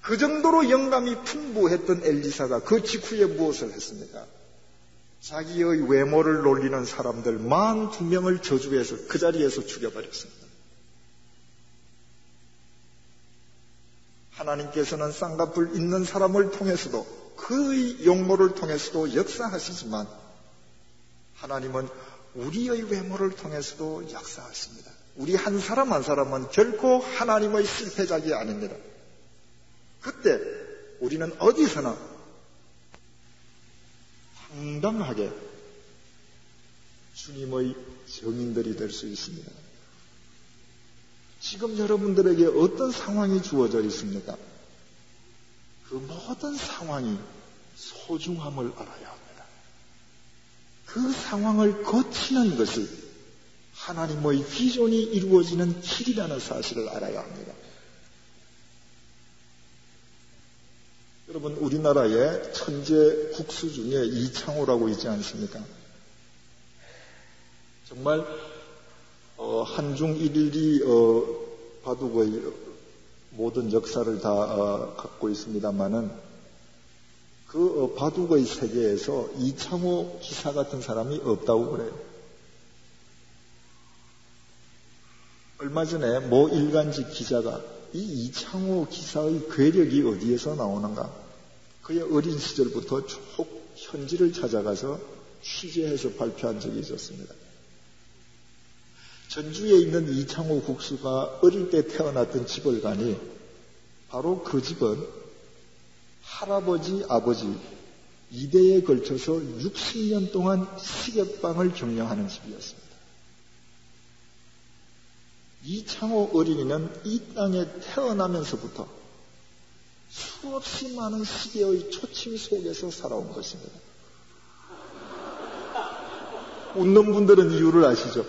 그 정도로 영감이 풍부했던 엘리사가 그 직후에 무엇을 했습니까? 자기의 외모를 놀리는 사람들 42명을 저주해서 그 자리에서 죽여버렸습니다. 하나님께서는 쌍꺼풀 있는 사람을 통해서도 그의 용모를 통해서도 역사하시지만 하나님은 우리의 외모를 통해서도 역사하십니다. 우리 한 사람 한 사람은 결코 하나님의 실패작이 아닙니다. 그때 우리는 어디서나 당당하게 주님의 증인들이 될 수 있습니다. 지금 여러분들에게 어떤 상황이 주어져 있습니까? 그 모든 상황이 소중함을 알아야 합니다. 그 상황을 거치는 것이 하나님의 비전이 이루어지는 길이라는 사실을 알아야 합니다. 여러분, 우리나라에 천재 국수 중에 이창호라고 있지 않습니까? 정말 한중 일일이 바둑의 모든 역사를 다 갖고 있습니다만은 그 바둑의 세계에서 이창호 기사 같은 사람이 없다고 그래요. 얼마 전에 모 일간지 기자가 이 이창호 기사의 괴력이 어디에서 나오는가? 그의 어린 시절부터 쭉 현지를 찾아가서 취재해서 발표한 적이 있었습니다. 전주에 있는 이창호 국수가 어릴 때 태어났던 집을 가니 바로 그 집은 할아버지, 아버지 2대에 걸쳐서 60년 동안 시계방을 경영하는 집이었습니다. 이창호 어린이는 이 땅에 태어나면서부터 수없이 많은 시계의 초침 속에서 살아온 것입니다. 웃는 분들은 이유를 아시죠?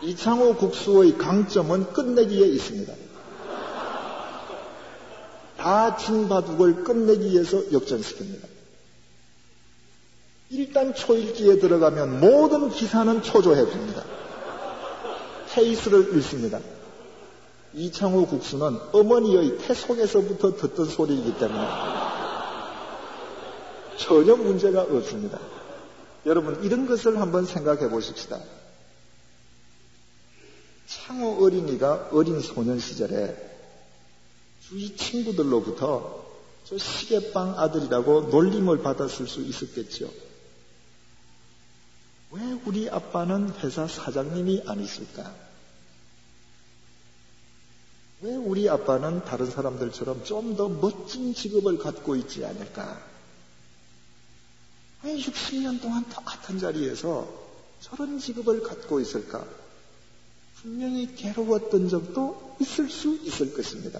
이창호 국수의 강점은 끝내기에 있습니다. 다진 바둑을 끝내기 위해서 역전시킵니다. 일단 초읽기에 들어가면 모든 기사는 초조해집니다. 페이스를 읽습니다. 이창호 국수는 어머니의 태 속에서부터 듣던 소리이기 때문에 전혀 문제가 없습니다. 여러분, 이런 것을 한번 생각해 보십시다. 창호 어린이가 어린 소년 시절에 주위 친구들로부터 저 시계방 아들이라고 놀림을 받았을 수 있었겠죠. 왜 우리 아빠는 회사 사장님이 아니실까? 왜 우리 아빠는 다른 사람들처럼 좀 더 멋진 직업을 갖고 있지 않을까? 왜 60년 동안 똑같은 자리에서 저런 직업을 갖고 있을까? 분명히 괴로웠던 적도 있을 수 있을 것입니다.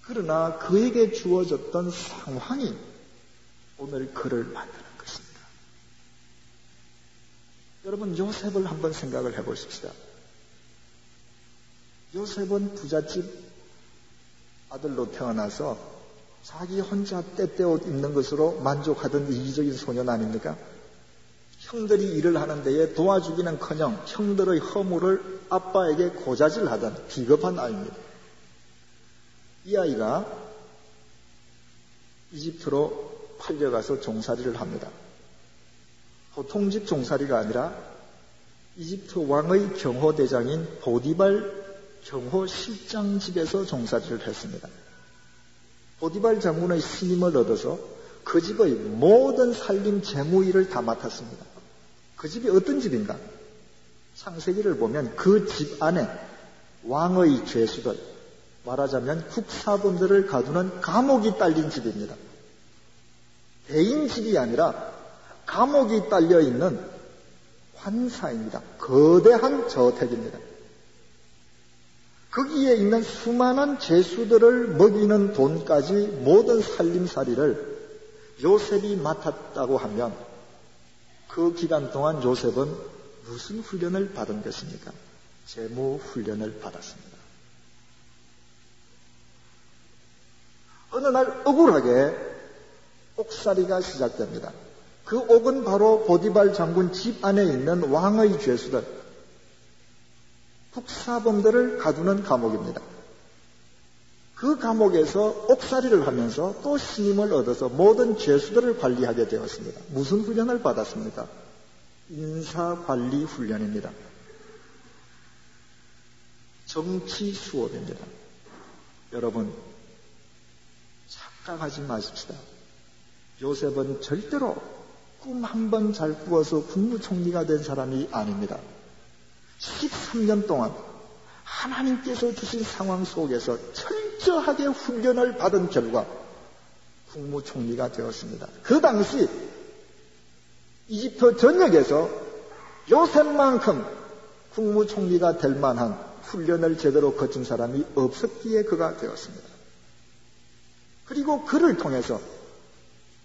그러나 그에게 주어졌던 상황이 오늘 그를 만드는 것입니다. 여러분, 요셉을 한번 생각을 해보십시다. 요셉은 부잣집 아들로 태어나서 자기 혼자 때때옷 입는 것으로 만족하던 이기적인 소년 아닙니까? 형들이 일을 하는 데에 도와주기는커녕 형들의 허물을 아빠에게 고자질하던 비겁한 아이입니다. 이 아이가 이집트로 팔려가서 종살이를 합니다. 보통집 종살이가 아니라 이집트 왕의 경호대장인 보디발 경호실장 집에서 종살이를 했습니다. 보디발 장군의 신임을 얻어서 그 집의 모든 살림 재무일을 다 맡았습니다. 그 집이 어떤 집인가? 창세기를 보면 그 집 안에 왕의 죄수들, 말하자면 국사범들을 가두는 감옥이 딸린 집입니다. 대인 집이 아니라 감옥이 딸려있는 관사입니다. 거대한 저택입니다. 거기에 있는 수많은 죄수들을 먹이는 돈까지 모든 살림살이를 요셉이 맡았다고 하면 그 기간 동안 요셉은 무슨 훈련을 받은 것입니까? 재무 훈련을 받았습니다. 어느 날 억울하게 옥살이가 시작됩니다. 그 옥은 바로 보디발 장군 집 안에 있는 왕의 죄수들, 국사범들을 가두는 감옥입니다. 그 감옥에서 옥살이를 하면서 또 신임을 얻어서 모든 죄수들을 관리하게 되었습니다. 무슨 훈련을 받았습니까? 인사관리 훈련입니다. 정치 수업입니다. 여러분, 착각하지 마십시다. 요셉은 절대로 꿈 한 번 잘 꾸어서 국무총리가 된 사람이 아닙니다. 13년 동안 하나님께서 주신 상황 속에서 철저하게 훈련을 받은 결과 국무총리가 되었습니다. 그 당시 이집트 전역에서 요셉만큼 국무총리가 될 만한 훈련을 제대로 거친 사람이 없었기에 그가 되었습니다. 그리고 그를 통해서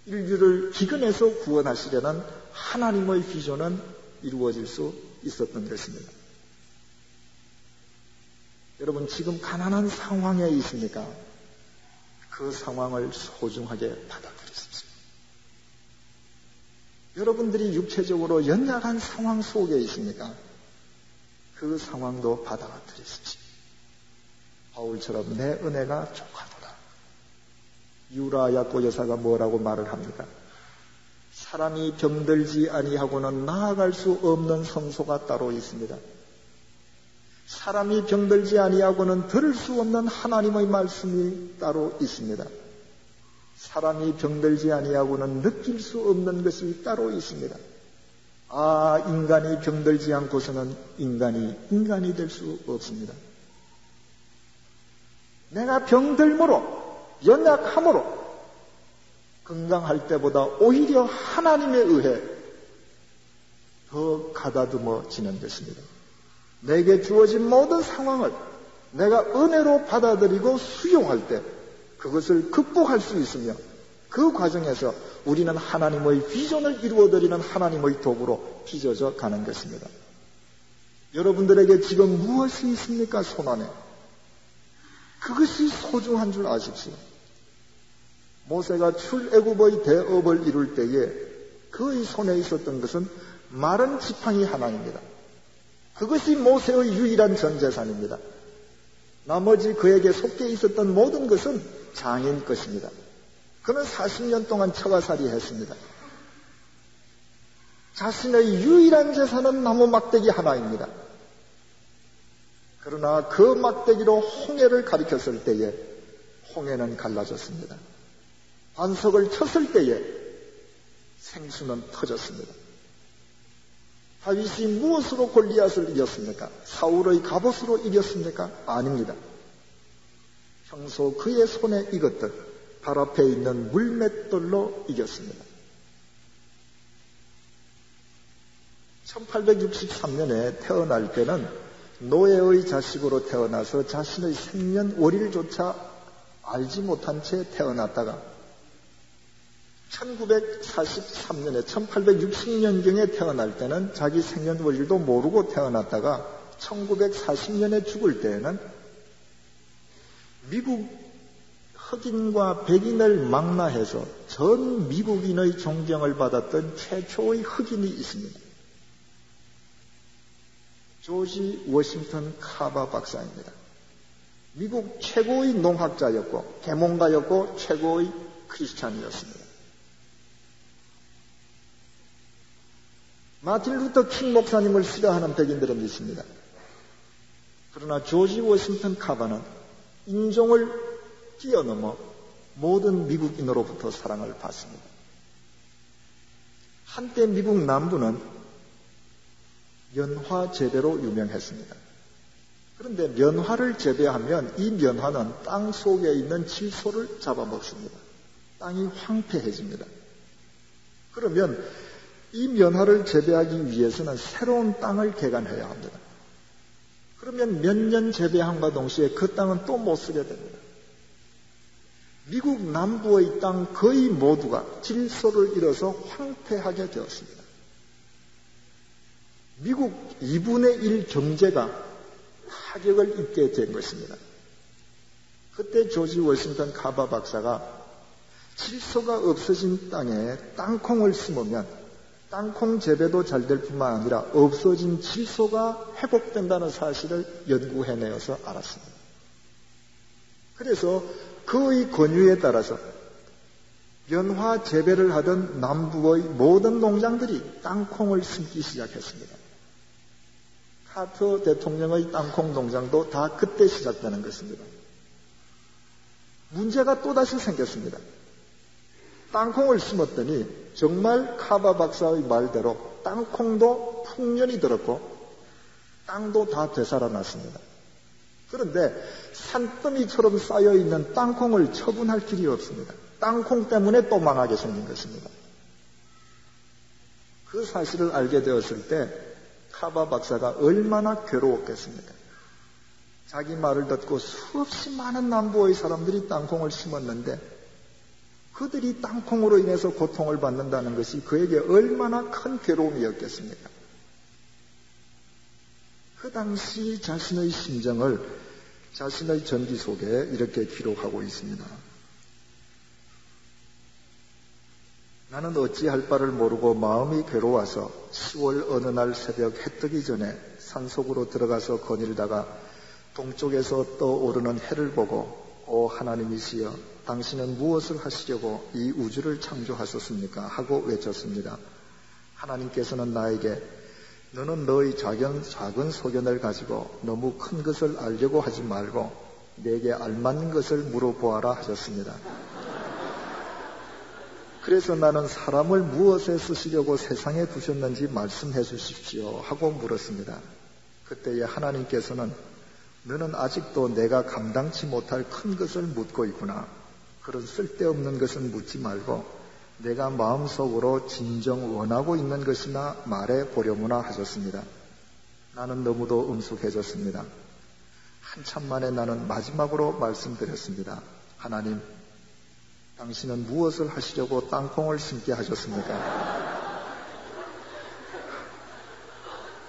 인류를 기근에서 구원하시려는 하나님의 비전은 이루어질 수 있었던 것입니다. 여러분, 지금 가난한 상황에 있으니까 그 상황을 소중하게 받아들이십시오. 여러분들이 육체적으로 연약한 상황 속에 있으니까 그 상황도 받아들이십시오. 바울처럼 내 은혜가 족하도다. 유라 야고 여사가 뭐라고 말을 합니까? 사람이 병들지 아니하고는 나아갈 수 없는 성소가 따로 있습니다. 사람이 병들지 아니하고는 들을 수 없는 하나님의 말씀이 따로 있습니다. 사람이 병들지 아니하고는 느낄 수 없는 것이 따로 있습니다. 아, 인간이 병들지 않고서는 인간이 될 수 없습니다. 내가 병들므로, 연약함으로 건강할 때보다 오히려 하나님에 의해 더 가다듬어지는 것입니다. 내게 주어진 모든 상황을 내가 은혜로 받아들이고 수용할 때 그것을 극복할 수 있으며 그 과정에서 우리는 하나님의 비전을 이루어드리는 하나님의 도구로 빚어져 가는 것입니다. 여러분들에게 지금 무엇이 있습니까? 손안에. 그것이 소중한 줄 아십시오. 모세가 출애굽의 대업을 이룰 때에 그의 손에 있었던 것은 마른 지팡이 하나입니다. 그것이 모세의 유일한 전재산입니다. 나머지 그에게 속해 있었던 모든 것은 장인 것입니다. 그는 40년 동안 처가살이 했습니다. 자신의 유일한 재산은 나무 막대기 하나입니다. 그러나 그 막대기로 홍해를 가리켰을 때에 홍해는 갈라졌습니다. 반석을 쳤을 때에 생수는 터졌습니다. 다윗이 무엇으로 골리앗을 이겼습니까? 사울의 갑옷으로 이겼습니까? 아닙니다. 평소 그의 손에 익었듯 발 앞에 있는 물맷돌로 이겼습니다. 1863년에 태어날 때는 노예의 자식으로 태어나서 자신의 생년월일조차 알지 못한 채 태어났다가 1943년에 1860년경에 태어날 때는 자기 생년월일도 모르고 태어났다가 1940년에 죽을 때에는 미국 흑인과 백인을 망라해서 전 미국인의 존경을 받았던 최초의 흑인이 있습니다. 조지 워싱턴 카바 박사입니다. 미국 최고의 농학자였고 계몽가였고 최고의 크리스찬이었습니다. 마틴 루터 킹 목사님을 싫어하는 백인들은 있습니다. 그러나 조지 워싱턴 카바는 인종을 뛰어넘어 모든 미국인으로부터 사랑을 받습니다. 한때 미국 남부는 면화 재배로 유명했습니다. 그런데 면화를 재배하면 이 면화는 땅 속에 있는 질소를 잡아먹습니다. 땅이 황폐해집니다. 그러면 이 면화를 재배하기 위해서는 새로운 땅을 개간해야 합니다. 그러면 몇 년 재배함과 동시에 그 땅은 또 못 쓰게 됩니다. 미국 남부의 땅 거의 모두가 질소를 잃어서 황폐하게 되었습니다. 미국 2분의 1 경제가 타격을 입게 된 것입니다. 그때 조지 워싱턴 카바 박사가 질소가 없어진 땅에 땅콩을 심으면 땅콩 재배도 잘 될 뿐만 아니라 없어진 질소가 회복된다는 사실을 연구해내어서 알았습니다. 그래서 그의 권유에 따라서 연화 재배를 하던 남부의 모든 농장들이 땅콩을 심기 시작했습니다. 카터 대통령의 땅콩 농장도 다 그때 시작되는 것입니다. 문제가 또다시 생겼습니다. 땅콩을 심었더니 정말 카바 박사의 말대로 땅콩도 풍년이 들었고 땅도 다 되살아났습니다. 그런데 산더미처럼 쌓여있는 땅콩을 처분할 길이 없습니다. 땅콩 때문에 또 망하게 생긴 것입니다. 그 사실을 알게 되었을 때 카바 박사가 얼마나 괴로웠겠습니까? 자기 말을 듣고 수없이 많은 남부의 사람들이 땅콩을 심었는데 그들이 땅콩으로 인해서 고통을 받는다는 것이 그에게 얼마나 큰 괴로움이었겠습니까? 그 당시 자신의 심정을 자신의 전기 속에 이렇게 기록하고 있습니다. 나는 어찌할 바를 모르고 마음이 괴로워서 10월 어느 날 새벽 해 뜨기 전에 산속으로 들어가서 거닐다가 동쪽에서 떠오르는 해를 보고 오 하나님이시여 당신은 무엇을 하시려고 이 우주를 창조하셨습니까? 하고 외쳤습니다. 하나님께서는 나에게 너는 너의 작은 소견을 가지고 너무 큰 것을 알려고 하지 말고 내게 알맞는 것을 물어보아라 하셨습니다. 그래서 나는 사람을 무엇에 쓰시려고 세상에 두셨는지 말씀해 주십시오 하고 물었습니다. 그때에 하나님께서는 너는 아직도 내가 감당치 못할 큰 것을 묻고 있구나. 그런 쓸데없는 것은 묻지 말고 내가 마음속으로 진정 원하고 있는 것이나 말해 보려무나 하셨습니다. 나는 너무도 음숙해졌습니다. 한참 만에 나는 마지막으로 말씀드렸습니다. 하나님, 당신은 무엇을 하시려고 땅콩을 심게 하셨습니까?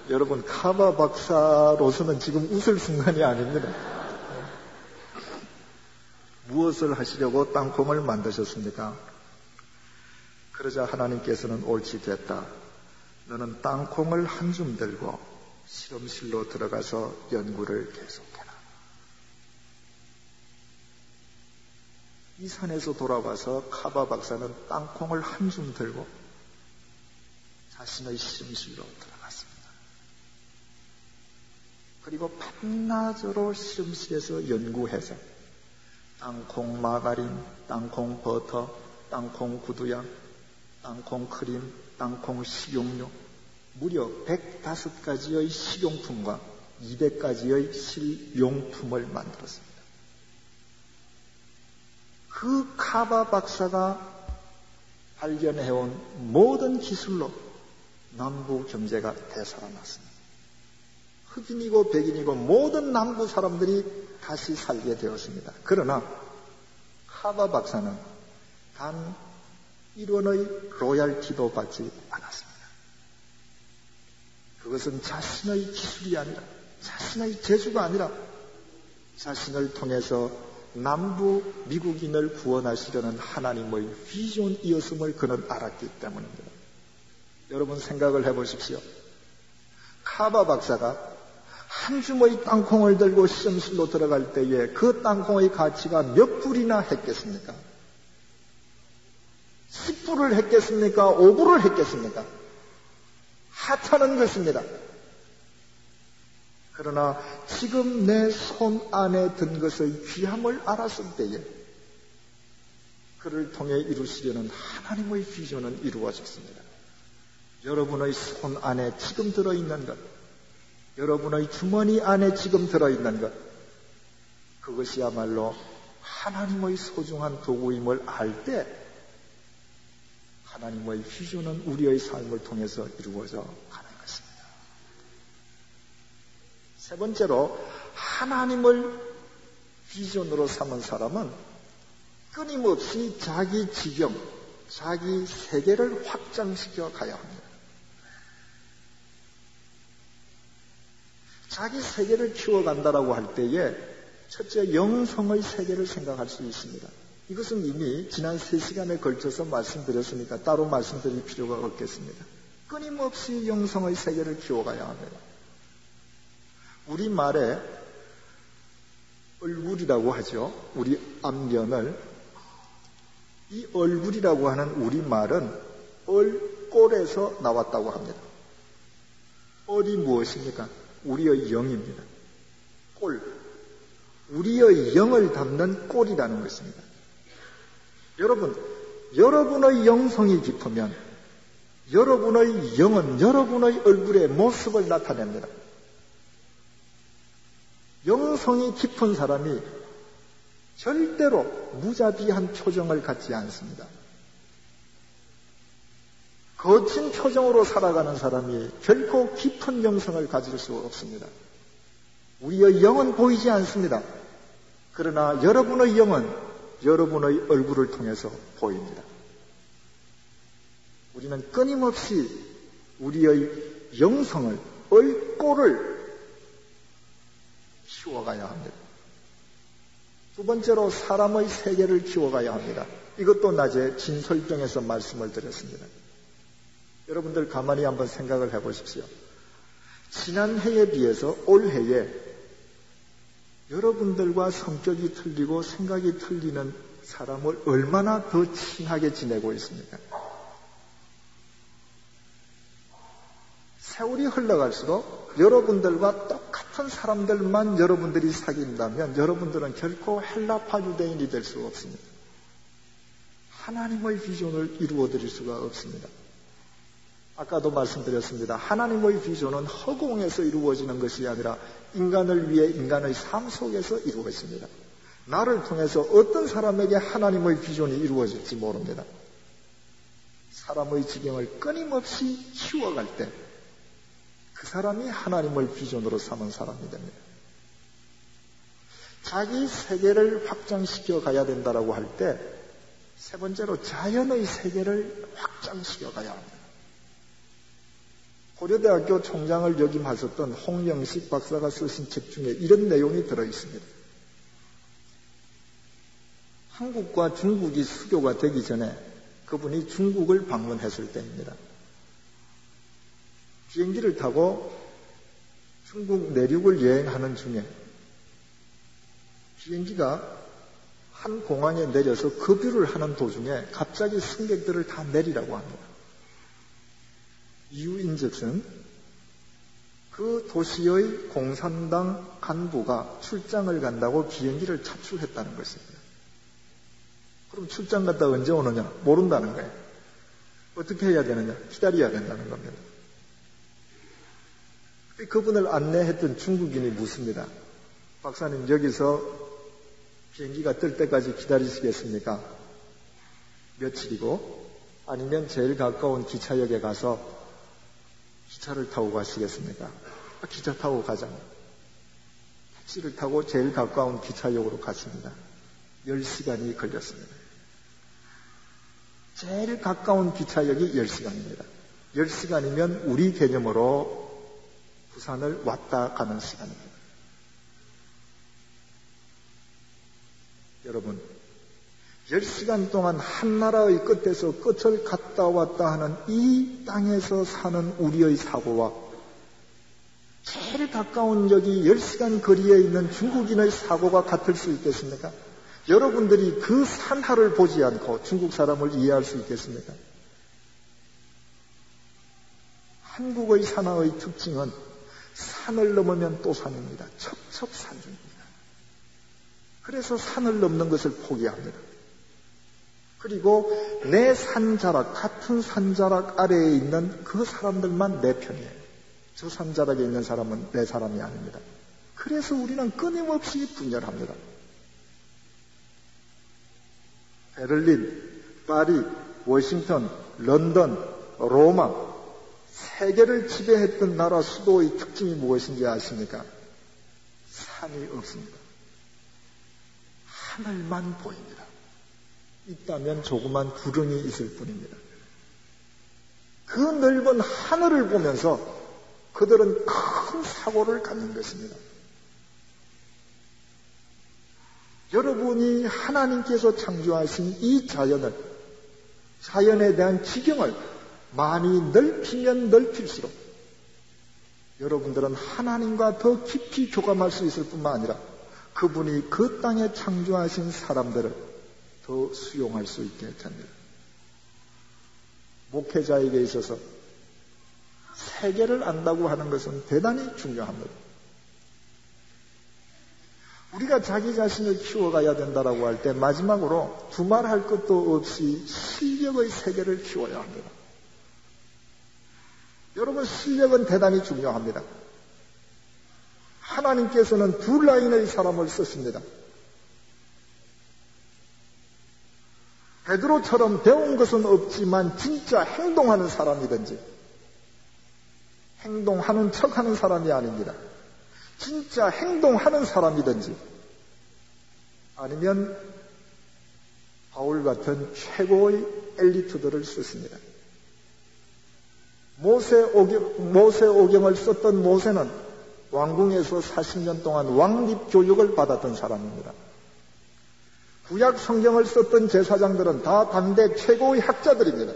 여러분, 카바 박사로서는 지금 웃을 순간이 아닙니다. 무엇을 하시려고 땅콩을 만드셨습니까? 그러자 하나님께서는 옳지 됐다. 너는 땅콩을 한 줌 들고 실험실로 들어가서 연구를 계속해라. 이 산에서 돌아와서 카바 박사는 땅콩을 한 줌 들고 자신의 실험실로 들어갔습니다. 그리고 밤낮으로 실험실에서 연구해서 땅콩 마가린, 땅콩 버터, 땅콩 구두양, 땅콩 크림, 땅콩 식용유, 무려 105가지의 식용품과 200가지의 실용품을 만들었습니다. 그 카바 박사가 발견해온 모든 기술로 남부 경제가 되살아났습니다. 흑인이고 백인이고 모든 남부 사람들이 다시 살게 되었습니다. 그러나 카바 박사는 단 1원의 로얄티도 받지 않았습니다. 그것은 자신의 기술이 아니라 자신의 재주가 아니라 자신을 통해서 남부 미국인을 구원하시려는 하나님의 비전이었음을 그는 알았기 때문입니다. 여러분 생각을 해보십시오. 카바 박사가 한 줌의 땅콩을 들고 실험실로 들어갈 때에 그 땅콩의 가치가 몇 불이나 했겠습니까? 10불을 했겠습니까? 5불을 했겠습니까? 하찮은 것입니다. 그러나 지금 내 손 안에 든 것의 귀함을 알았을 때에 그를 통해 이루시려는 하나님의 비전은 이루어졌습니다. 여러분의 손 안에 지금 들어있는 것, 여러분의 주머니 안에 지금 들어있는 것, 그것이야말로 하나님의 소중한 도구임을 알 때 하나님의 비전은 우리의 삶을 통해서 이루어져 가는 것입니다. 세 번째로 하나님을 비전으로 삼은 사람은 끊임없이 자기 지경, 자기 세계를 확장시켜 가야 합니다. 자기 세계를 키워간다라고 할 때에 첫째 영성의 세계를 생각할 수 있습니다. 이것은 이미 지난 3시간에 걸쳐서 말씀드렸으니까 따로 말씀드릴 필요가 없겠습니다. 끊임없이 영성의 세계를 키워가야 합니다. 우리말에 얼굴이라고 하죠. 우리 앞면을. 이 얼굴이라고 하는 우리말은 얼꼴에서 나왔다고 합니다. 얼이 무엇입니까? 우리의 영입니다. 꼴. 우리의 영을 담는 꼴이라는 것입니다. 여러분, 여러분의 영성이 깊으면 여러분의 영은 여러분의 얼굴의 모습을 나타냅니다. 영성이 깊은 사람이 절대로 무자비한 표정을 갖지 않습니다. 거친 표정으로 살아가는 사람이 결코 깊은 영성을 가질 수 없습니다. 우리의 영은 보이지 않습니다. 그러나 여러분의 영은 여러분의 얼굴을 통해서 보입니다. 우리는 끊임없이 우리의 영성을, 얼꼴을 키워가야 합니다. 두 번째로 사람의 세계를 키워가야 합니다. 이것도 낮에 진설정에서 말씀을 드렸습니다. 여러분들 가만히 한번 생각을 해보십시오. 지난해에 비해서 올해에 여러분들과 성격이 틀리고 생각이 틀리는 사람을 얼마나 더 친하게 지내고 있습니까? 세월이 흘러갈수록 여러분들과 똑같은 사람들만 여러분들이 사귄다면 여러분들은 결코 헬라파 유대인이 될 수 없습니다. 하나님의 비전을 이루어드릴 수가 없습니다. 아까도 말씀드렸습니다. 하나님의 비전은 허공에서 이루어지는 것이 아니라 인간을 위해 인간의 삶 속에서 이루어집니다. 나를 통해서 어떤 사람에게 하나님의 비전이 이루어질지 모릅니다. 사람의 지경을 끊임없이 키워갈 때 그 사람이 하나님을 비전으로 삼은 사람이 됩니다. 자기 세계를 확장시켜 가야 된다라고 할 때 세 번째로 자연의 세계를 확장시켜 가야 합니다. 고려대학교 총장을 역임하셨던 홍영식 박사가 쓰신 책 중에 이런 내용이 들어있습니다. 한국과 중국이 수교가 되기 전에 그분이 중국을 방문했을 때입니다. 비행기를 타고 중국 내륙을 여행하는 중에 비행기가 한 공항에 내려서 급유를 하는 도중에 갑자기 승객들을 다 내리라고 합니다. 이유인즉슨 그 도시의 공산당 간부가 출장을 간다고 비행기를 차출했다는 것입니다. 그럼 출장 갔다 언제 오느냐? 모른다는 거예요. 어떻게 해야 되느냐? 기다려야 된다는 겁니다. 그분을 안내했던 중국인이 묻습니다. 박사님, 여기서 비행기가 뜰 때까지 기다리시겠습니까? 며칠이고 아니면 제일 가까운 기차역에 가서 기차를 타고 가시겠습니까? 기차 타고 가자. 택시를 타고 제일 가까운 기차역으로 갔습니다. 10시간이 걸렸습니다. 제일 가까운 기차역이 10시간입니다. 10시간이면 우리 개념으로 부산을 왔다 가는 시간입니다. 여러분, 10시간 동안 한 나라의 끝에서 끝을 갔다 왔다 하는 이 땅에서 사는 우리의 사고와 제일 가까운 여기 10시간 거리에 있는 중국인의 사고가 같을 수 있겠습니까? 여러분들이 그 산하를 보지 않고 중국 사람을 이해할 수 있겠습니까? 한국의 산하의 특징은 산을 넘으면 또 산입니다. 첩첩산중입니다. 그래서 산을 넘는 것을 포기합니다. 그리고 내 산자락, 같은 산자락 아래에 있는 그 사람들만 내 편이에요. 저 산자락에 있는 사람은 내 사람이 아닙니다. 그래서 우리는 끊임없이 분열합니다. 베를린, 파리, 워싱턴, 런던, 로마, 세계를 지배했던 나라 수도의 특징이 무엇인지 아십니까? 산이 없습니다. 하늘만 보입니다. 있다면 조그만 구름이 있을 뿐입니다. 그 넓은 하늘을 보면서 그들은 큰 사고를 갖는 것입니다. 여러분이 하나님께서 창조하신 이 자연에 대한 지경을 많이 넓히면 넓힐수록 여러분들은 하나님과 더 깊이 교감할 수 있을 뿐만 아니라 그분이 그 땅에 창조하신 사람들을 더 수용할 수 있게 됩니다. 목회자에게 있어서 세계를 안다고 하는 것은 대단히 중요합니다. 우리가 자기 자신을 키워가야 된다라고 할 때 마지막으로 두말할 것도 없이 실력의 세계를 키워야 합니다. 여러분, 실력은 대단히 중요합니다. 하나님께서는 두 라인의 사람을 쓰십니다. 베드로처럼 배운 것은 없지만 진짜 행동하는 사람이든지 행동하는 척하는 사람이 아닙니다. 진짜 행동하는 사람이든지 아니면 바울 같은 최고의 엘리트들을 쓰십니다. 모세오경을 썼던 모세는 왕궁에서 40년 동안 왕립 교육을 받았던 사람입니다. 구약 성경을 썼던 제사장들은 다 당대 최고의 학자들입니다.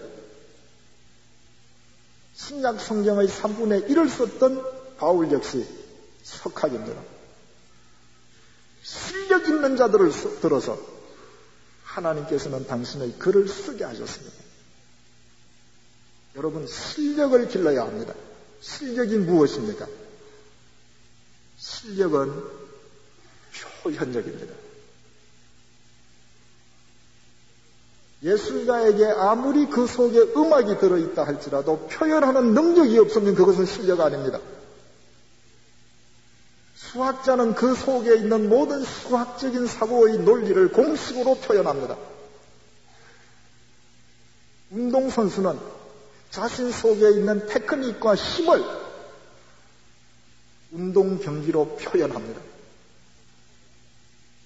신약 성경의 3분의 1을 썼던 바울 역시 석학입니다. 실력 있는 자들을 들어서 하나님께서는 당신의 글을 쓰게 하셨습니다. 여러분, 실력을 길러야 합니다. 실력이 무엇입니까? 실력은 표현력입니다. 예술가에게 아무리 그 속에 음악이 들어있다 할지라도 표현하는 능력이 없으면 그것은 실력 아닙니다. 수학자는 그 속에 있는 모든 수학적인 사고의 논리를 공식으로 표현합니다. 운동선수는 자신 속에 있는 테크닉과 힘을 운동 경기로 표현합니다.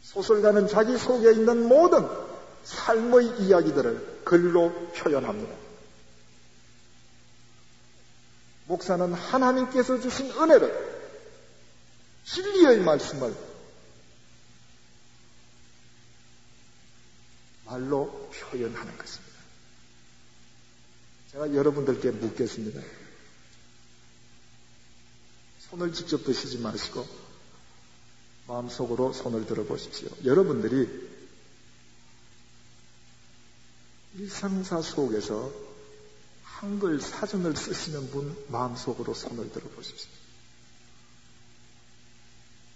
소설가는 자기 속에 있는 모든 삶의 이야기들을 글로 표현합니다. 목사는 하나님께서 주신 은혜를, 진리의 말씀을 말로 표현하는 것입니다. 제가 여러분들께 묻겠습니다. 손을 직접 드시지 마시고 마음속으로 손을 들어보십시오. 여러분들이 일상사 속에서 한글 사전을 쓰시는 분 마음속으로 손을 들어보십시오.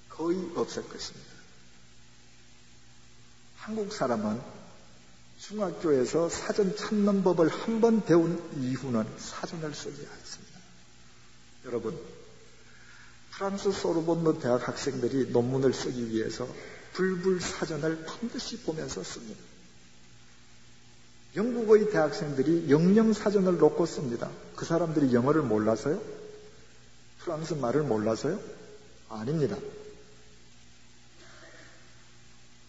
거의 없을 것입니다. 한국 사람은 중학교에서 사전 찾는 법을 한 번 배운 이후는 사전을 쓰지 않습니다. 여러분, 프랑스 소르본느 대학 학생들이 논문을 쓰기 위해서 불불 사전을 반드시 보면서 씁니다. 영국의 대학생들이 영영 사전을 놓고 씁니다. 그 사람들이 영어를 몰라서요? 프랑스 말을 몰라서요? 아닙니다.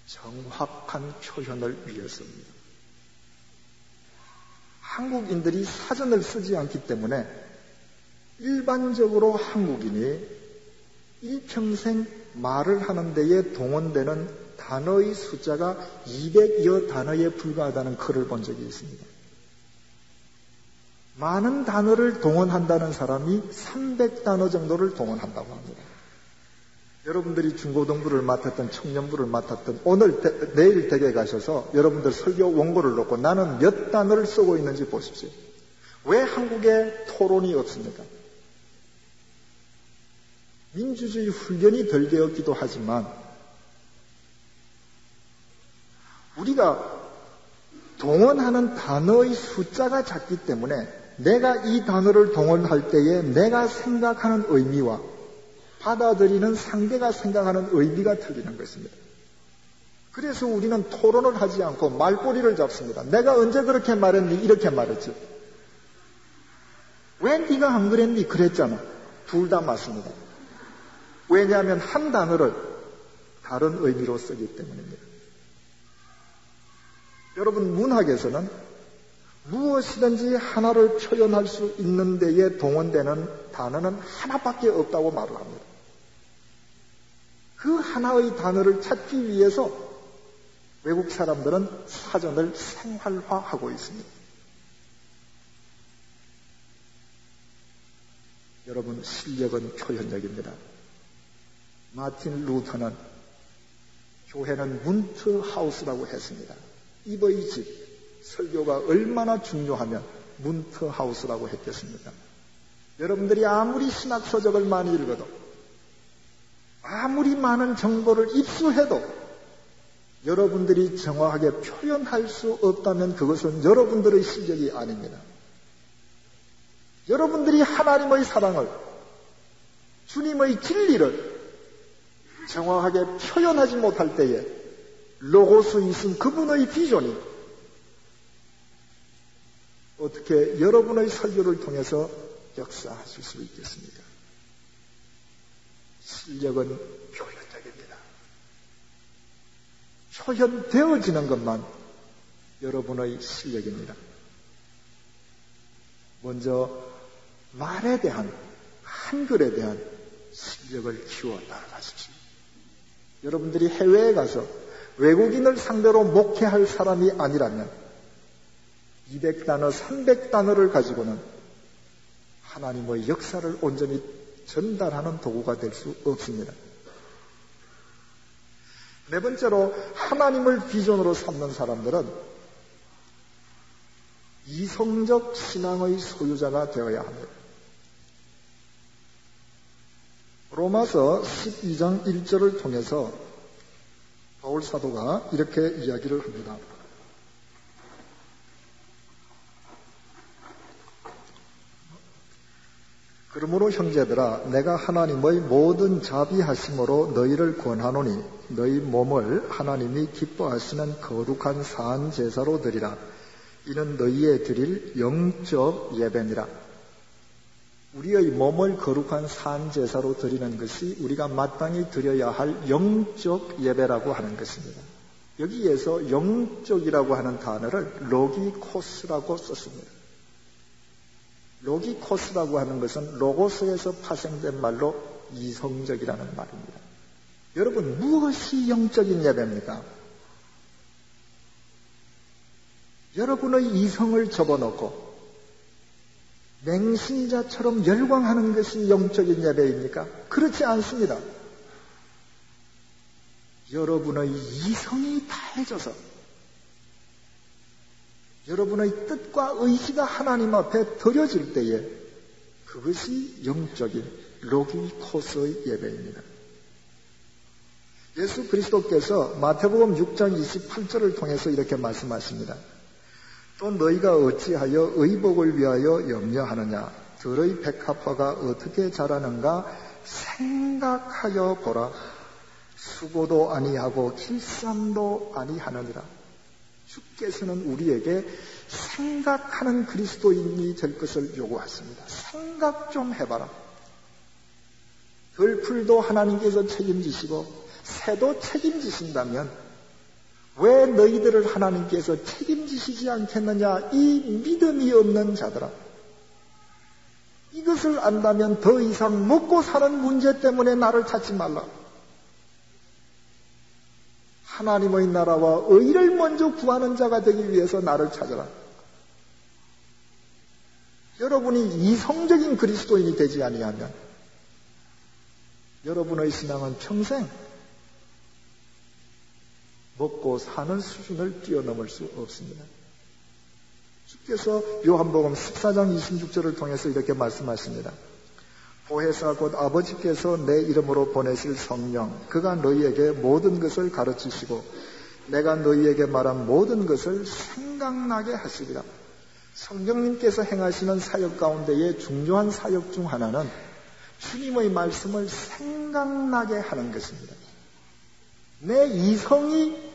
정확한 표현을 위해서입니다. 한국인들이 사전을 쓰지 않기 때문에 일반적으로 한국인이 일평생 말을 하는 데에 동원되는 단어의 숫자가 200여 단어에 불과하다는 글을 본 적이 있습니다. 많은 단어를 동원한다는 사람이 300단어 정도를 동원한다고 합니다. 여러분들이 중고등부를 맡았던 청년부를 맡았던 내일 댁에 가셔서 여러분들 설교 원고를 놓고 나는 몇 단어를 쓰고 있는지 보십시오. 왜 한국에 토론이 없습니까? 민주주의 훈련이 덜 되었기도 하지만 우리가 동원하는 단어의 숫자가 작기 때문에 내가 이 단어를 동원할 때에 내가 생각하는 의미와 받아들이는 상대가 생각하는 의미가 틀리는 것입니다. 그래서 우리는 토론을 하지 않고 말꼬리를 잡습니다. 내가 언제 그렇게 말했니? 이렇게 말했지. 왜 네가 안 그랬니? 그랬잖아. 둘 다 맞습니다. 왜냐하면 한 단어를 다른 의미로 쓰기 때문입니다. 여러분, 문학에서는 무엇이든지 하나를 표현할 수 있는 데에 동원되는 단어는 하나밖에 없다고 말을 합니다. 그 하나의 단어를 찾기 위해서 외국 사람들은 사전을 생활화하고 있습니다. 여러분, 실력은 표현력입니다. 마틴 루터는 교회는 문트하우스라고 했습니다. 이브의 집, 설교가 얼마나 중요하면 문트하우스라고 했겠습니까? 여러분들이 아무리 신학서적을 많이 읽어도, 아무리 많은 정보를 입수해도 여러분들이 정확하게 표현할 수 없다면 그것은 여러분들의 실력이 아닙니다. 여러분들이 하나님의 사랑을, 주님의 진리를 정확하게 표현하지 못할 때에 로고스이신 그분의 비전이 어떻게 여러분의 설교를 통해서 역사하실 수 있겠습니까? 실력은 표현력입니다. 표현되어지는 것만 여러분의 실력입니다. 먼저 말에 대한, 한글에 대한 실력을 키워 나가십시오. 여러분들이 해외에 가서 외국인을 상대로 목회할 사람이 아니라면 200단어, 300단어를 가지고는 하나님의 역사를 온전히 전달하는 도구가 될 수 없습니다. 네 번째로, 하나님을 비전으로 삼는 사람들은 이성적 신앙의 소유자가 되어야 합니다. 로마서 12장 1절을 통해서 바울 사도가 이렇게 이야기를 합니다. 그러므로 형제들아, 내가 하나님의 모든 자비하심으로 너희를 권하노니 너희 몸을 하나님이 기뻐하시는 거룩한 산 제사로 드리라. 이는 너희의 드릴 영적 예배니라. 우리의 몸을 거룩한 산 제사로 드리는 것이 우리가 마땅히 드려야 할 영적 예배라고 하는 것입니다. 여기에서 영적이라고 하는 단어를 로기코스라고 썼습니다. 로기코스라고 하는 것은 로고스에서 파생된 말로 이성적이라는 말입니다. 여러분, 무엇이 영적인 예배입니까? 여러분의 이성을 접어놓고 맹신자처럼 열광하는 것이 영적인 예배입니까? 그렇지 않습니다. 여러분의 이성이 다해져서 여러분의 뜻과 의지가 하나님 앞에 드려질 때에 그것이 영적인 로기코스의 예배입니다. 예수 그리스도께서 마태복음 6장 28절을 통해서 이렇게 말씀하십니다. 또 너희가 어찌하여 의복을 위하여 염려하느냐? 들의 백합화가 어떻게 자라는가 생각하여 보라. 수고도 아니하고 길쌈도 아니하느니라. 주께서는 우리에게 생각하는 그리스도인이 될 것을 요구하십니다. 생각 좀 해봐라. 들풀도 하나님께서 책임지시고 새도 책임지신다면 왜 너희들을 하나님께서 책임지시지 않겠느냐? 이 믿음이 없는 자들아, 이것을 안다면 더 이상 먹고 사는 문제 때문에 나를 찾지 말라. 하나님의 나라와 의를 먼저 구하는 자가 되기 위해서 나를 찾아라. 여러분이 이성적인 그리스도인이 되지 아니하면 여러분의 신앙은 평생 먹고 사는 수준을 뛰어넘을 수 없습니다. 주께서 요한복음 14장 26절을 통해서 이렇게 말씀하십니다. 보혜사 곧 아버지께서 내 이름으로 보내실 성령, 그가 너희에게 모든 것을 가르치시고 내가 너희에게 말한 모든 것을 생각나게 하시리라. 성령님께서 행하시는 사역 가운데의 중요한 사역 중 하나는 주님의 말씀을 생각나게 하는 것입니다. 내 이성이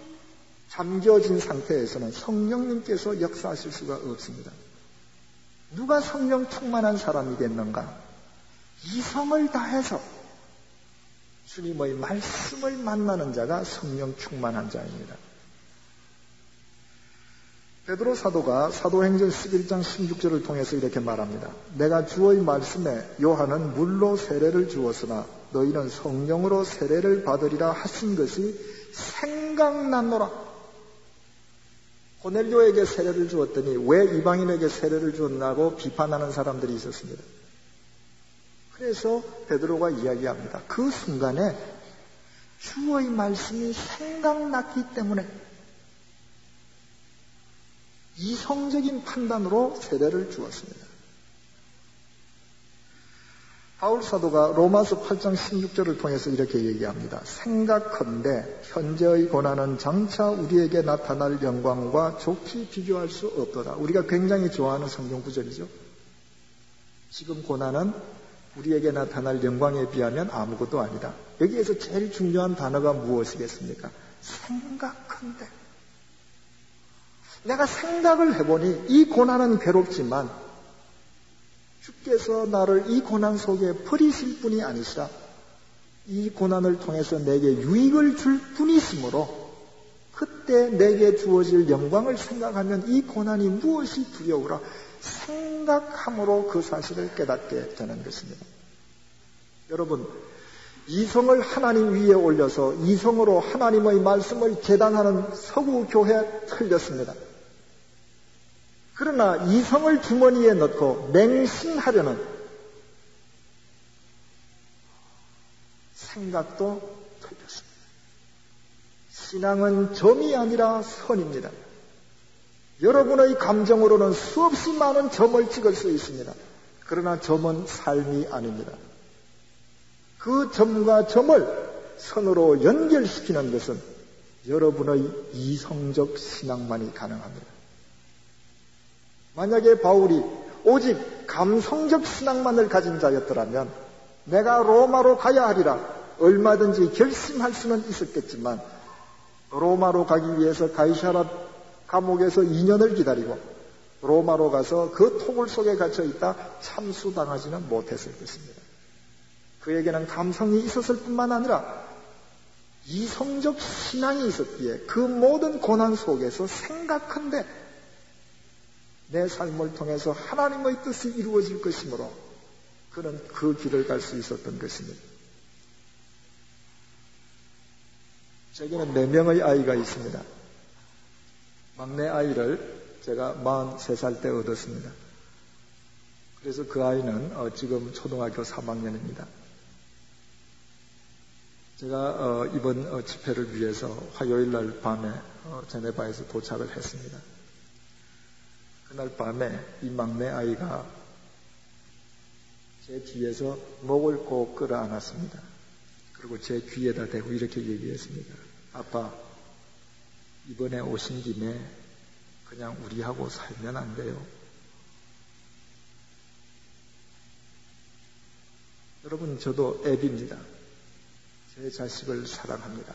잠겨진 상태에서는 성령님께서 역사하실 수가 없습니다. 누가 성령 충만한 사람이겠는가? 이성을 다해서 주님의 말씀을 만나는 자가 성령 충만한 자입니다. 베드로 사도가 사도행전 11장 16절을 통해서 이렇게 말합니다. 내가 주의 말씀에 요한은 물로 세례를 주었으나 너희는 성령으로 세례를 받으리라 하신 것이 생각났노라. 고넬료에게 세례를 주었더니 왜 이방인에게 세례를 주었나고 비판하는 사람들이 있었습니다. 그래서 베드로가 이야기합니다. 그 순간에 주의 말씀이 생각났기 때문에 이성적인 판단으로 세례를 주었습니다. 바울 사도가 로마서 8장 16절을 통해서 이렇게 얘기합니다. 생각컨대 현재의 고난은 장차 우리에게 나타날 영광과 좋게 비교할 수 없도다. 우리가 굉장히 좋아하는 성경 구절이죠. 지금 고난은 우리에게 나타날 영광에 비하면 아무것도 아니다. 여기에서 제일 중요한 단어가 무엇이겠습니까? 생각컨대. 내가 생각을 해보니 이 고난은 괴롭지만 주께서 나를 이 고난 속에 버리실 분이 아니시라. 이 고난을 통해서 내게 유익을 줄 분이시므로 그때 내게 주어질 영광을 생각하면 이 고난이 무엇이 두려우라 생각함으로 그 사실을 깨닫게 되는 것입니다. 여러분, 이성을 하나님 위에 올려서 이성으로 하나님의 말씀을 계단하는 서구 교회 틀렸습니다. 그러나 이성을 주머니에 넣고 맹신하려는 생각도 틀렸습니다. 신앙은 점이 아니라 선입니다. 여러분의 감정으로는 수없이 많은 점을 찍을 수 있습니다. 그러나 점은 삶이 아닙니다. 그 점과 점을 선으로 연결시키는 것은 여러분의 이성적 신앙만이 가능합니다. 만약에 바울이 오직 감성적 신앙만을 가진 자였더라면 내가 로마로 가야 하리라 얼마든지 결심할 수는 있었겠지만 로마로 가기 위해서 가이사랴 감옥에서 2년을 기다리고 로마로 가서 그 토굴 속에 갇혀있다 참수당하지는 못했을 것입니다. 그에게는 감성이 있었을 뿐만 아니라 이성적 신앙이 있었기에 그 모든 고난 속에서 생각한데 내 삶을 통해서 하나님의 뜻이 이루어질 것이므로 그는 그 길을 갈 수 있었던 것입니다. 제게는 4명의 아이가 있습니다. 막내 아이를 제가 43살 때 얻었습니다. 그래서 그 아이는 지금 초등학교 3학년입니다. 제가 이번 집회를 위해서 화요일 날 밤에 제네바에서 도착을 했습니다. 그날 밤에 이 막내 아이가 제 뒤에서 목을 꼭 끌어안았습니다. 그리고 제 귀에다 대고 이렇게 얘기했습니다. 아빠, 이번에 오신 김에 그냥 우리하고 살면 안 돼요. 여러분, 저도 애비입니다. 제 자식을 사랑합니다.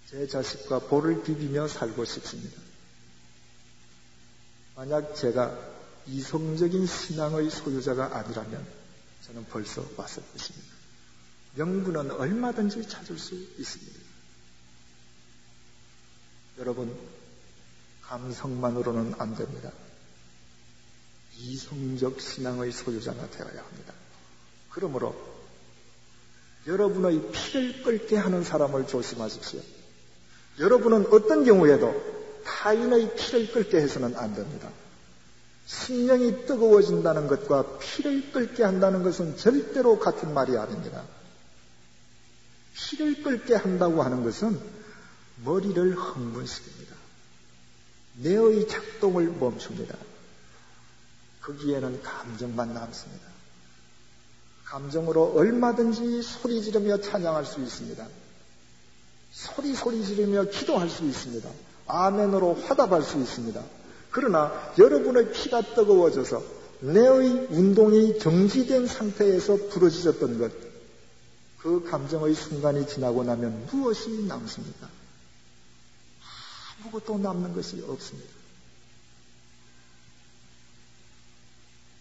제 자식과 볼을 비비며 살고 싶습니다. 만약 제가 이성적인 신앙의 소유자가 아니라면 저는 벌써 왔을 것입니다. 명분은 얼마든지 찾을 수 있습니다. 여러분, 감성만으로는 안 됩니다. 이성적 신앙의 소유자가 되어야 합니다. 그러므로 여러분의 피를 끓게 하는 사람을 조심하십시오. 여러분은 어떤 경우에도 타인의 피를 끓게 해서는 안 됩니다. 심령이 뜨거워진다는 것과 피를 끓게 한다는 것은 절대로 같은 말이 아닙니다. 피를 끓게 한다고 하는 것은 머리를 흥분시킵니다. 뇌의 작동을 멈춥니다. 거기에는 감정만 남습니다. 감정으로 얼마든지 소리 지르며 찬양할 수 있습니다. 소리 지르며 기도할 수 있습니다. 아멘으로 화답할 수 있습니다. 그러나 여러분의 피가 뜨거워져서 뇌의 운동이 정지된 상태에서 부러지셨던 것, 그 감정의 순간이 지나고 나면 무엇이 남습니까? 아무것도 남는 것이 없습니다.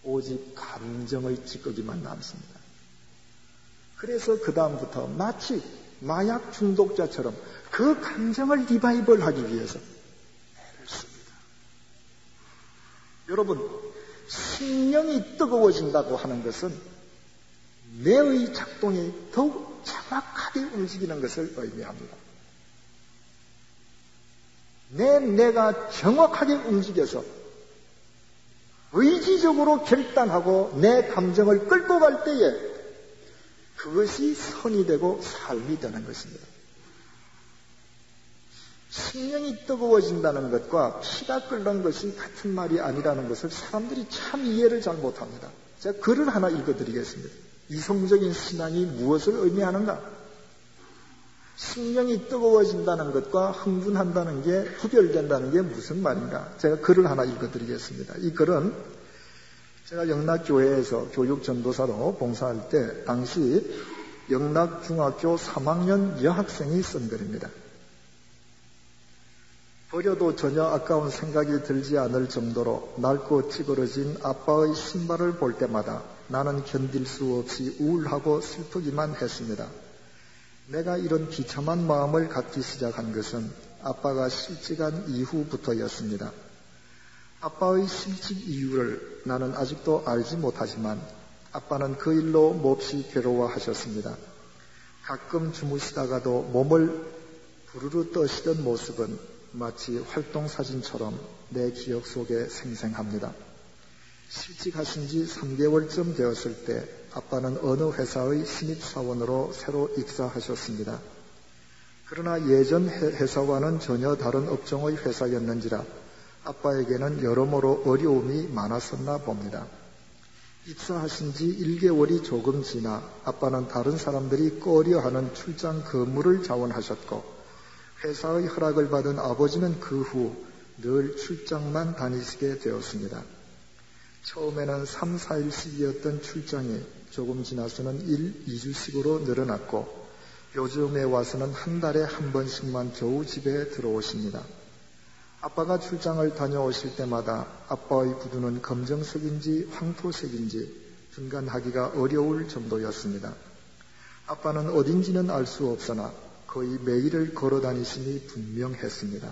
오직 감정의 찌꺼기만 남습니다. 그래서 그 다음부터 마치 마약 중독자처럼 그 감정을 리바이벌하기 위해서 애를 씁니다. 여러분, 심령이 뜨거워진다고 하는 것은 뇌의 작동이 더욱 정확하게 움직이는 것을 의미합니다. 뇌가 정확하게 움직여서 의지적으로 결단하고 내 감정을 끌고 갈 때에 그것이 선이 되고 삶이 되는 것입니다. 심령이 뜨거워진다는 것과 피가 끓는 것이 같은 말이 아니라는 것을 사람들이 참 이해를 잘 못합니다. 제가 글을 하나 읽어드리겠습니다. 이성적인 신앙이 무엇을 의미하는가? 심령이 뜨거워진다는 것과 흥분한다는 게 구별된다는 게 무슨 말인가? 제가 글을 하나 읽어드리겠습니다. 이 글은 제가 영락교회에서 교육전도사로 봉사할 때 당시 영락중학교 3학년 여학생이 쓴 글입니다. 버려도 전혀 아까운 생각이 들지 않을 정도로 낡고 찌그러진 아빠의 신발을 볼 때마다 나는 견딜 수 없이 우울하고 슬프기만 했습니다. 내가 이런 비참한 마음을 갖기 시작한 것은 아빠가 실직한 이후부터였습니다. 아빠의 실직 이유를 나는 아직도 알지 못하지만 아빠는 그 일로 몹시 괴로워하셨습니다. 가끔 주무시다가도 몸을 부르르 떠시던 모습은 마치 활동사진처럼 내 기억 속에 생생합니다. 실직하신 지 3개월쯤 되었을 때 아빠는 어느 회사의 신입사원으로 새로 입사하셨습니다. 그러나 예전 회사와는 전혀 다른 업종의 회사였는지라 아빠에게는 여러모로 어려움이 많았었나 봅니다. 입사하신 지 1개월이 조금 지나 아빠는 다른 사람들이 꺼려하는 출장 근무를 자원하셨고 회사의 허락을 받은 아버지는 그 후 늘 출장만 다니시게 되었습니다. 처음에는 3, 4일씩이었던 출장이 조금 지나서는 1, 2주씩으로 늘어났고 요즘에 와서는 한 달에 한 번씩만 겨우 집에 들어오십니다. 아빠가 출장을 다녀오실 때마다 아빠의 구두는 검정색인지 황토색인지 분간하기가 어려울 정도였습니다. 아빠는 어딘지는 알 수 없으나 거의 매일을 걸어 다니심이 분명했습니다.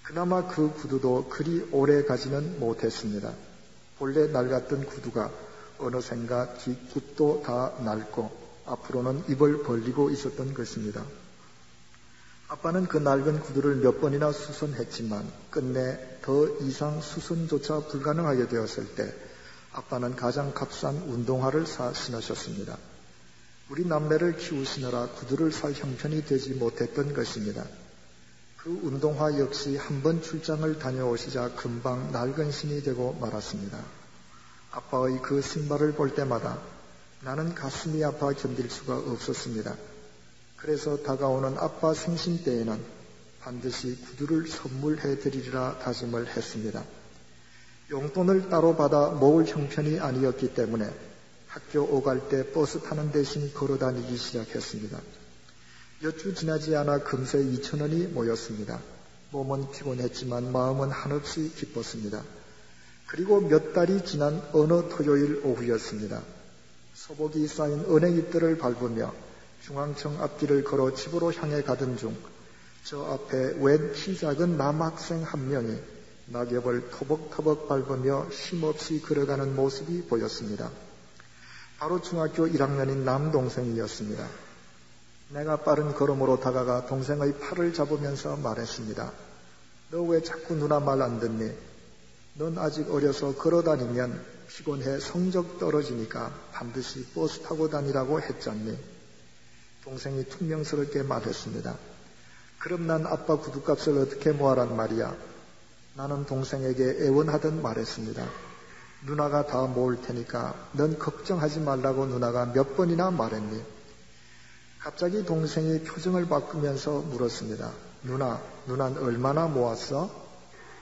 그나마 그 구두도 그리 오래 가지는 못했습니다. 본래 낡았던 구두가 어느샌가 뒷굽도 다 낡고 앞으로는 입을 벌리고 있었던 것입니다. 아빠는 그 낡은 구두를 몇 번이나 수선했지만 끝내 더 이상 수선조차 불가능하게 되었을 때 아빠는 가장 값싼 운동화를 사 신으셨습니다. 우리 남매를 키우시느라 구두를 살 형편이 되지 못했던 것입니다. 그 운동화 역시 한 번 출장을 다녀오시자 금방 낡은 신이 되고 말았습니다. 아빠의 그 신발을 볼 때마다 나는 가슴이 아파 견딜 수가 없었습니다. 그래서 다가오는 아빠 생신 때에는 반드시 구두를 선물해 드리리라 다짐을 했습니다. 용돈을 따로 받아 모을 형편이 아니었기 때문에 학교 오갈 때 버스 타는 대신 걸어 다니기 시작했습니다. 몇 주 지나지 않아 금세 2,000원이 모였습니다. 몸은 피곤했지만 마음은 한없이 기뻤습니다. 그리고 몇 달이 지난 어느 토요일 오후였습니다. 소복이 쌓인 은행잎들을 밟으며 중앙청 앞길을 걸어 집으로 향해 가던 중 저 앞에 웬 키 작은 남학생 한 명이 낙엽을 터벅터벅 밟으며 힘없이 걸어가는 모습이 보였습니다. 바로 중학교 1학년인 남동생이었습니다. 내가 빠른 걸음으로 다가가 동생의 팔을 잡으면서 말했습니다. 너 왜 자꾸 누나 말 안 듣니? 넌 아직 어려서 걸어다니면 피곤해 성적 떨어지니까 반드시 버스 타고 다니라고 했잖니. 동생이 퉁명스럽게 말했습니다. 그럼 난 아빠 구두값을 어떻게 모아란 말이야? 나는 동생에게 애원하듯 말했습니다. 누나가 다 모을 테니까 넌 걱정하지 말라고 누나가 몇 번이나 말했니? 갑자기 동생이 표정을 바꾸면서 물었습니다. 누난 얼마나 모았어?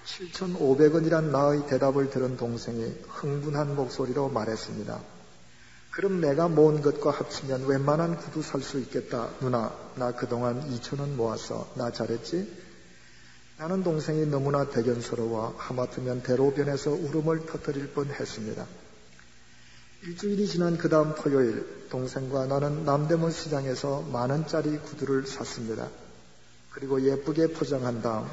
7,500원이란 나의 대답을 들은 동생이 흥분한 목소리로 말했습니다. 그럼 내가 모은 것과 합치면 웬만한 구두 살 수 있겠다. 누나, 나 그동안 2,000원 모았어. 나 잘했지? 나는 동생이 너무나 대견스러워 하마터면 대로변에서 울음을 터뜨릴 뻔했습니다. 일주일이 지난 그 다음 토요일, 동생과 나는 남대문 시장에서 10,000원짜리 구두를 샀습니다. 그리고 예쁘게 포장한 다음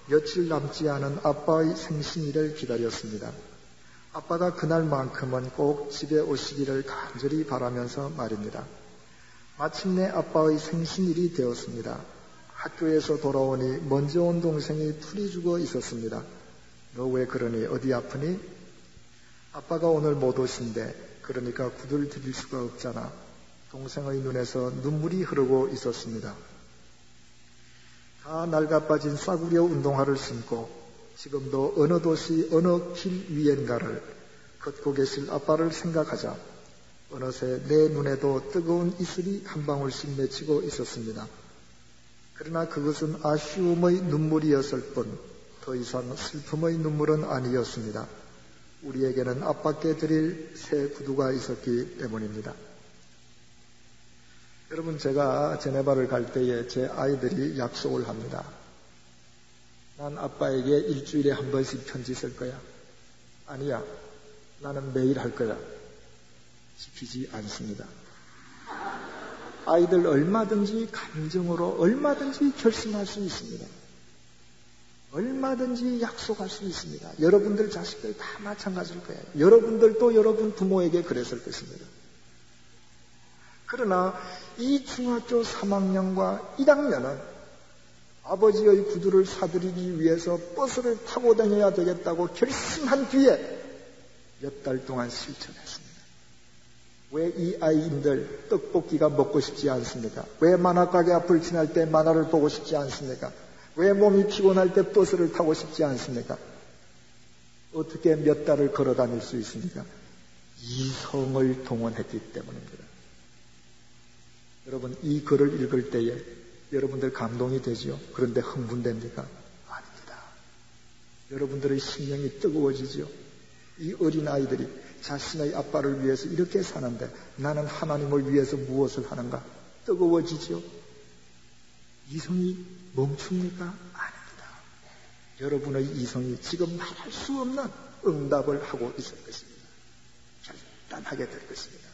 며칠 남지 않은 아빠의 생신일을 기다렸습니다. 아빠가 그날만큼은 꼭 집에 오시기를 간절히 바라면서 말입니다. 마침내 아빠의 생신일이 되었습니다. 학교에서 돌아오니 먼저 온 동생이 풀이 죽어 있었습니다. 너 왜 그러니? 어디 아프니? 아빠가 오늘 못 오신대. 그러니까 구두를 드릴 수가 없잖아. 동생의 눈에서 눈물이 흐르고 있었습니다. 다 낡아빠진 싸구려 운동화를 신고 지금도 어느 도시 어느 길 위엔가를 걷고 계실 아빠를 생각하자 어느새 내 눈에도 뜨거운 이슬이 한 방울씩 맺히고 있었습니다. 그러나 그것은 아쉬움의 눈물이었을 뿐 더 이상 슬픔의 눈물은 아니었습니다. 우리에게는 아빠께 드릴 새 구두가 있었기 때문입니다. 여러분, 제가 제네바를 갈 때에 제 아이들이 약속을 합니다. 난 아빠에게 일주일에 한 번씩 편지 쓸 거야. 아니야, 나는 매일 할 거야. 지키지 않습니다. 아이들 얼마든지 감정으로 얼마든지 결심할 수 있습니다. 얼마든지 약속할 수 있습니다. 여러분들 자식들 다 마찬가지일 거예요. 여러분들도 여러분 부모에게 그랬을 것입니다. 그러나 이 중학교 3학년과 1학년은 아버지의 구두를 사드리기 위해서 버스를 타고 다녀야 되겠다고 결심한 뒤에 몇 달 동안 실천했습니다. 왜 이 아이인들 떡볶이가 먹고 싶지 않습니까? 왜 만화가게 앞을 지날 때 만화를 보고 싶지 않습니까? 왜 몸이 피곤할 때 버스를 타고 싶지 않습니까? 어떻게 몇 달을 걸어 다닐 수 있습니까? 이성을 동원했기 때문입니다. 여러분, 이 글을 읽을 때에 여러분들 감동이 되지요? 그런데 흥분됩니까? 아닙니다. 여러분들의 심령이 뜨거워지지요? 이 어린 아이들이 자신의 아빠를 위해서 이렇게 사는데 나는 하나님을 위해서 무엇을 하는가? 뜨거워지지요? 이성이 멈춥니까? 아닙니다. 여러분의 이성이 지금 말할 수 없는 응답을 하고 있을 것입니다. 결단하게 될 것입니다.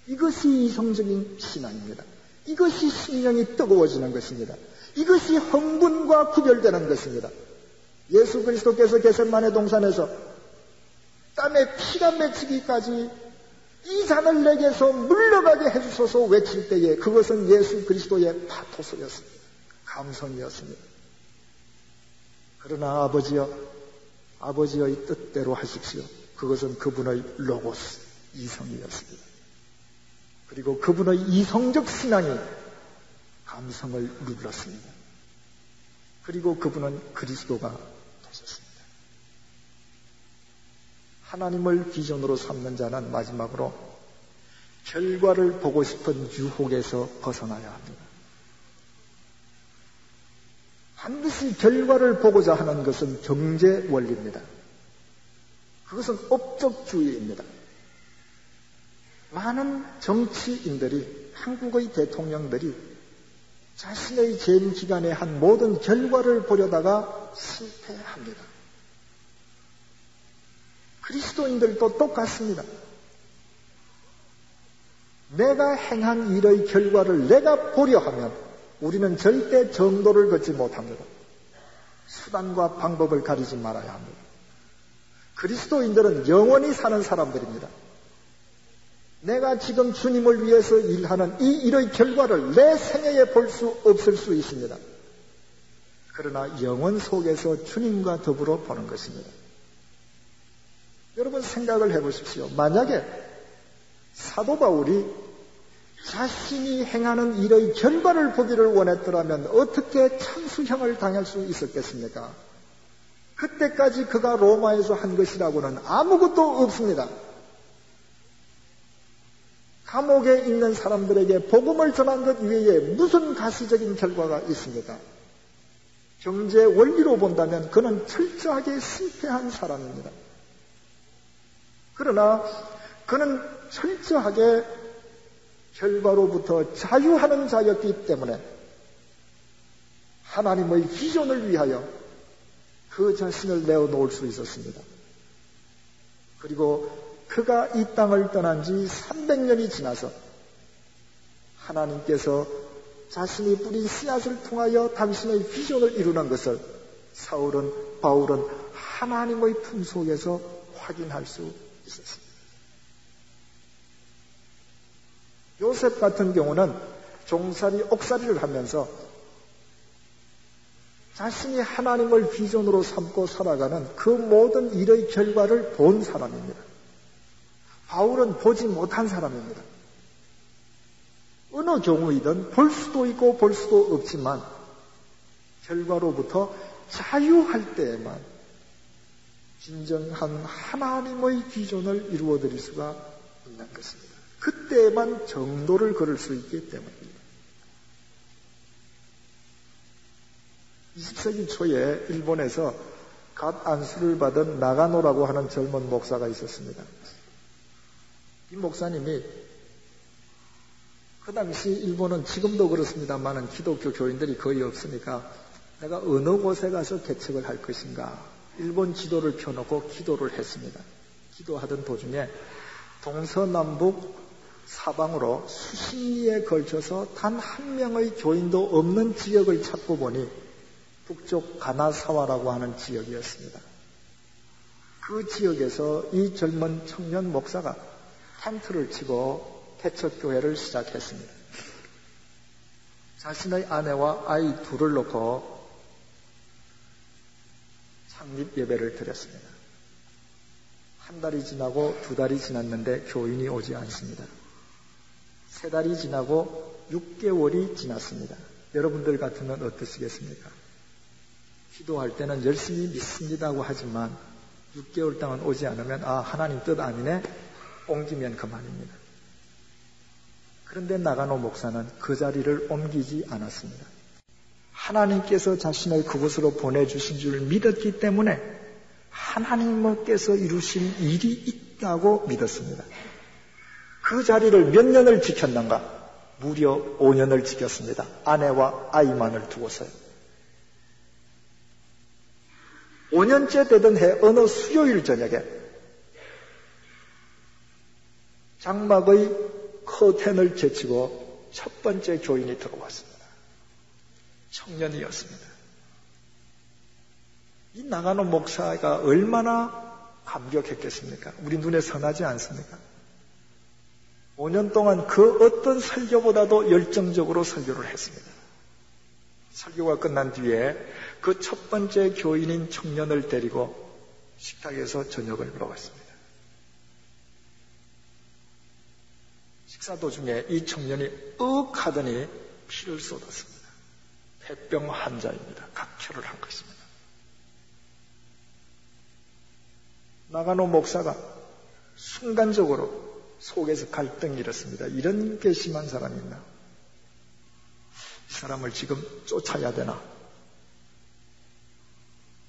이것이 이성적인 신앙입니다. 이것이 심령이 뜨거워지는 것입니다. 이것이 흥분과 구별되는 것입니다. 예수 그리스도께서 겟세마네 동산에서 땀에 피가 맺히기까지 이 잔을 내게서 물러가게 해주소서 외칠 때에 그것은 예수 그리스도의 파토스였습니다. 감성이었습니다. 그러나 아버지의 뜻대로 하십시오. 그것은 그분의 로고스, 이성이었습니다. 그리고 그분의 이성적 신앙이 감성을 눌렀습니다. 그리고 그분은 그리스도가 되셨습니다. 하나님을 비전으로 삼는 자는 마지막으로 결과를 보고 싶은 유혹에서 벗어나야 합니다. 반드시 결과를 보고자 하는 것은 경제 원리입니다. 그것은 업적주의입니다. 많은 정치인들이, 한국의 대통령들이 자신의 재임 기간에 한 모든 결과를 보려다가 실패합니다. 그리스도인들도 똑같습니다. 내가 행한 일의 결과를 내가 보려 하면 우리는 절대 정도를 걷지 못합니다. 수단과 방법을 가리지 말아야 합니다. 그리스도인들은 영원히 사는 사람들입니다. 내가 지금 주님을 위해서 일하는 이 일의 결과를 내 생애에 볼 수 없을 수 있습니다. 그러나 영원 속에서 주님과 더불어 보는 것입니다. 여러분 생각을 해보십시오. 만약에 사도 바울이 자신이 행하는 일의 결과를 보기를 원했더라면 어떻게 참수형을 당할 수 있었겠습니까? 그때까지 그가 로마에서 한 것이라고는 아무것도 없습니다. 감옥에 있는 사람들에게 복음을 전한 것 외에 무슨 가시적인 결과가 있습니까? 경제 원리로 본다면 그는 철저하게 실패한 사람입니다. 그러나 그는 철저하게 결과로부터 자유하는 자였기 때문에 하나님의 비전을 위하여 그 자신을 내어놓을 수 있었습니다. 그리고 그가 이 땅을 떠난 지 300년이 지나서 하나님께서 자신이 뿌린 씨앗을 통하여 당신의 비전을 이루는 것을 바울은 하나님의 품 속에서 확인할 수 있었습니다. 요셉 같은 경우는 종살이, 옥살이를 하면서 자신이 하나님을 비전으로 삼고 살아가는 그 모든 일의 결과를 본 사람입니다. 바울은 보지 못한 사람입니다. 어느 경우이든 볼 수도 있고 볼 수도 없지만 결과로부터 자유할 때에만 진정한 하나님의 비전을 이루어드릴 수가 있는 것입니다. 그때에만 정도를 걸을 수 있기 때문입니다. 20세기 초에 일본에서 갓 안수를 받은 나가노라고 하는 젊은 목사가 있었습니다. 이 목사님이 그 당시 일본은 지금도 그렇습니다만 기독교 교인들이 거의 없으니까 내가 어느 곳에 가서 개척을 할 것인가 일본 지도를 펴놓고 기도를 했습니다. 기도하던 도중에 동서남북 사방으로 수십 리에 걸쳐서 단 한 명의 교인도 없는 지역을 찾고 보니 북쪽 가나사와라고 하는 지역이었습니다. 그 지역에서 이 젊은 청년 목사가 텐트를 치고 개척교회를 시작했습니다. 자신의 아내와 아이 둘을 놓고 창립 예배를 드렸습니다. 한 달이 지나고 두 달이 지났는데 교인이 오지 않습니다. 세 달이 지나고 6개월이 지났습니다. 여러분들 같으면 어떠시겠습니까? 기도할 때는 열심히 믿습니다고 하지만 6개월 동안 오지 않으면 하나님 뜻 아니네 옮기면 그만입니다. 그런데 나가노 목사는 그 자리를 옮기지 않았습니다. 하나님께서 자신을 그곳으로 보내주신 줄 믿었기 때문에 하나님께서 이루신 일이 있다고 믿었습니다. 그 자리를 몇 년을 지켰는가? 무려 5년을 지켰습니다. 아내와 아이만을 두고서요. 5년째 되던 해 어느 수요일 저녁에 장막의 커튼을 제치고 첫 번째 교인이 들어왔습니다. 청년이었습니다. 이 나가노 목사가 얼마나 감격했겠습니까? 우리 눈에 선하지 않습니까? 5년 동안 그 어떤 설교보다도 열정적으로 설교를 했습니다. 설교가 끝난 뒤에 그 첫 번째 교인인 청년을 데리고 식탁에서 저녁을 먹었습니다. 식사 도중에 이 청년이 윽 하더니 피를 쏟았습니다. 폐병 환자입니다. 각혈을 한 것입니다. 나가노 목사가 순간적으로 속에서 갈등이 일었습니다. 이런 괘씸한 사람이 있나? 이 사람을 지금 쫓아야 되나?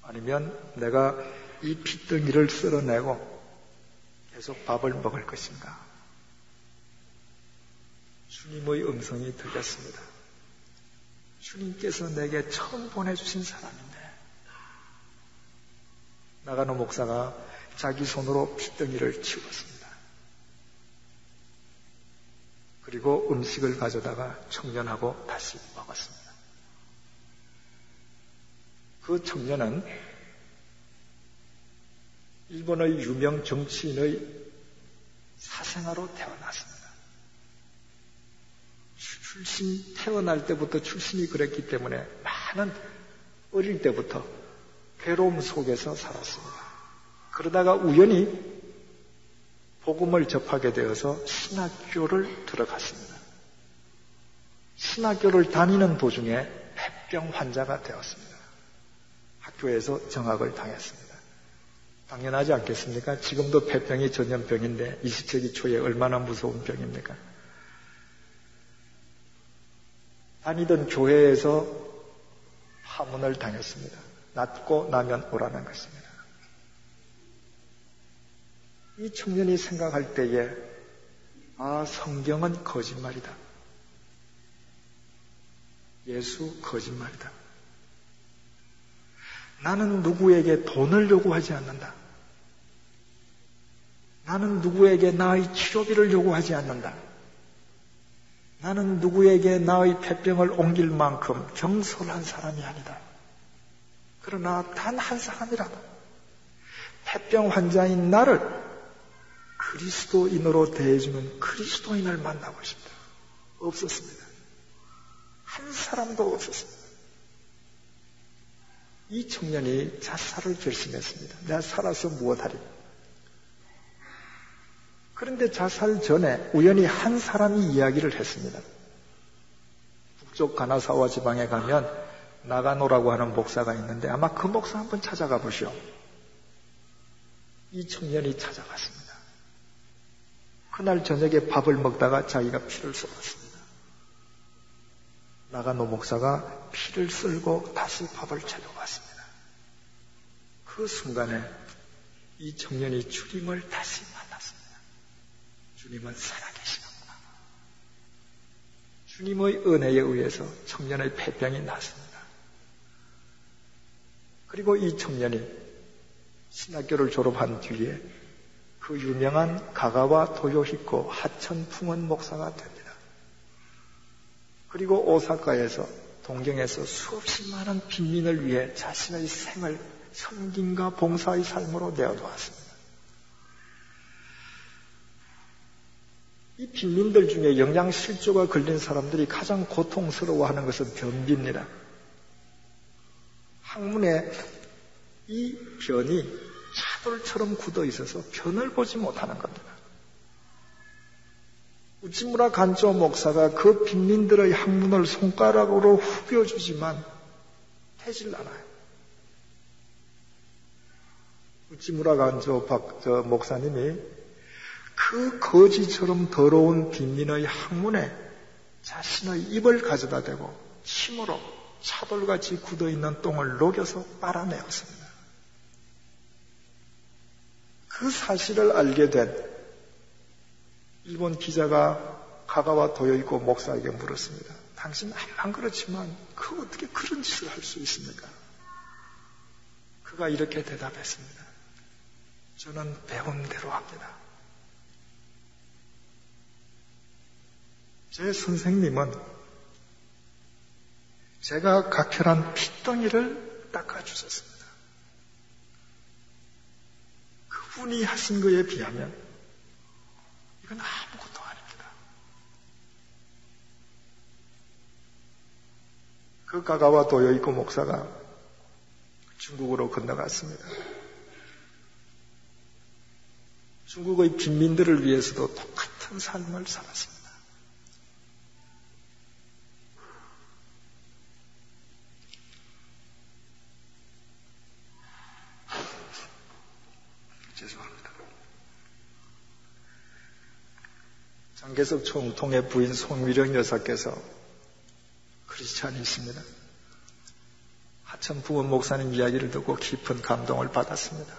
아니면 내가 이 핏덩이를 쓸어내고 계속 밥을 먹을 것인가? 주님의 음성이 들렸습니다. 주님께서 내게 처음 보내주신 사람인데 나가노 목사가 자기 손으로 핏덩이를 치웠습니다. 그리고 음식을 가져다가 청년하고 다시 먹었습니다. 그 청년은 일본의 유명 정치인의 사생아로 태어났습니다. 태어날 때부터 출신이 그랬기 때문에 많은 어릴 때부터 괴로움 속에서 살았습니다. 그러다가 우연히 복음을 접하게 되어서 신학교를 들어갔습니다. 신학교를 다니는 도중에 폐병 환자가 되었습니다. 학교에서 정학을 당했습니다. 당연하지 않겠습니까? 지금도 폐병이 전염병인데 20세기 초에 얼마나 무서운 병입니까? 다니던 교회에서 파문을 당했습니다. 낫고 나면 오라는 것입니다. 이 청년이 생각할 때에 성경은 거짓말이다. 예수 거짓말이다. 나는 누구에게 돈을 요구하지 않는다. 나는 누구에게 나의 치료비를 요구하지 않는다. 나는 누구에게 나의 폐병을 옮길 만큼 경솔한 사람이 아니다. 그러나 단 한 사람이라도 폐병 환자인 나를 그리스도인으로 대해주는 그리스도인을 만나고 싶다. 없었습니다. 한 사람도 없었습니다. 이 청년이 자살을 결심했습니다. 내가 살아서 무엇하리? 그런데 자살 전에 우연히 한 사람이 이야기를 했습니다. 북쪽 가나사와 지방에 가면 나가노라고 하는 목사가 있는데 아마 그 목사 한번 찾아가 보시오. 이 청년이 찾아갔습니다. 그날 저녁에 밥을 먹다가 자기가 피를 쏟았습니다. 나가노 목사가 피를 쓸고 다시 밥을 차려왔습니다. 그 순간에 이 청년이 주님을 다시 만났습니다. 주님은 살아계시는구나. 주님의 은혜에 의해서 청년의 폐병이 났습니다. 그리고 이 청년이 신학교를 졸업한 뒤에 그 유명한 가가와 도요히코 하천 풍원 목사가 됩니다. 그리고 오사카에서 동경에서 수없이 많은 빈민을 위해 자신의 생을 섬김과 봉사의 삶으로 내어놓았습니다. 이 빈민들 중에 영양실조가 걸린 사람들이 가장 고통스러워하는 것은 변비입니다. 학문에 이 변이 차돌처럼 굳어 있어서 변을 보지 못하는 겁니다. 우찌무라 간조 목사가 그 빈민들의 학문을 손가락으로 후벼주지만 되질 않아요. 우찌무라 간조 목사님이 그 거지처럼 더러운 빈민의 학문에 자신의 입을 가져다 대고 침으로 차돌같이 굳어있는 똥을 녹여서 빨아내었습니다. 그 사실을 알게 된 일본 기자가 가가와 도요히코 목사에게 물었습니다. 당신 안 그렇지만 그 어떻게 그런 짓을 할 수 있습니까? 그가 이렇게 대답했습니다. 저는 배운 대로 합니다. 제 선생님은 제가 각혈한 핏덩이를 닦아주셨습니다. 그분이 하신 것에 비하면 이건 아무것도 아닙니다. 그 가가와 도요히코 목사가 중국으로 건너갔습니다. 중국의 빈민들을 위해서도 똑같은 삶을 살았습니다. 죄송합니다. 장개석 총통의 부인 송미령 여사께서 크리스찬이십니다. 하천 부원 목사님 이야기를 듣고 깊은 감동을 받았습니다.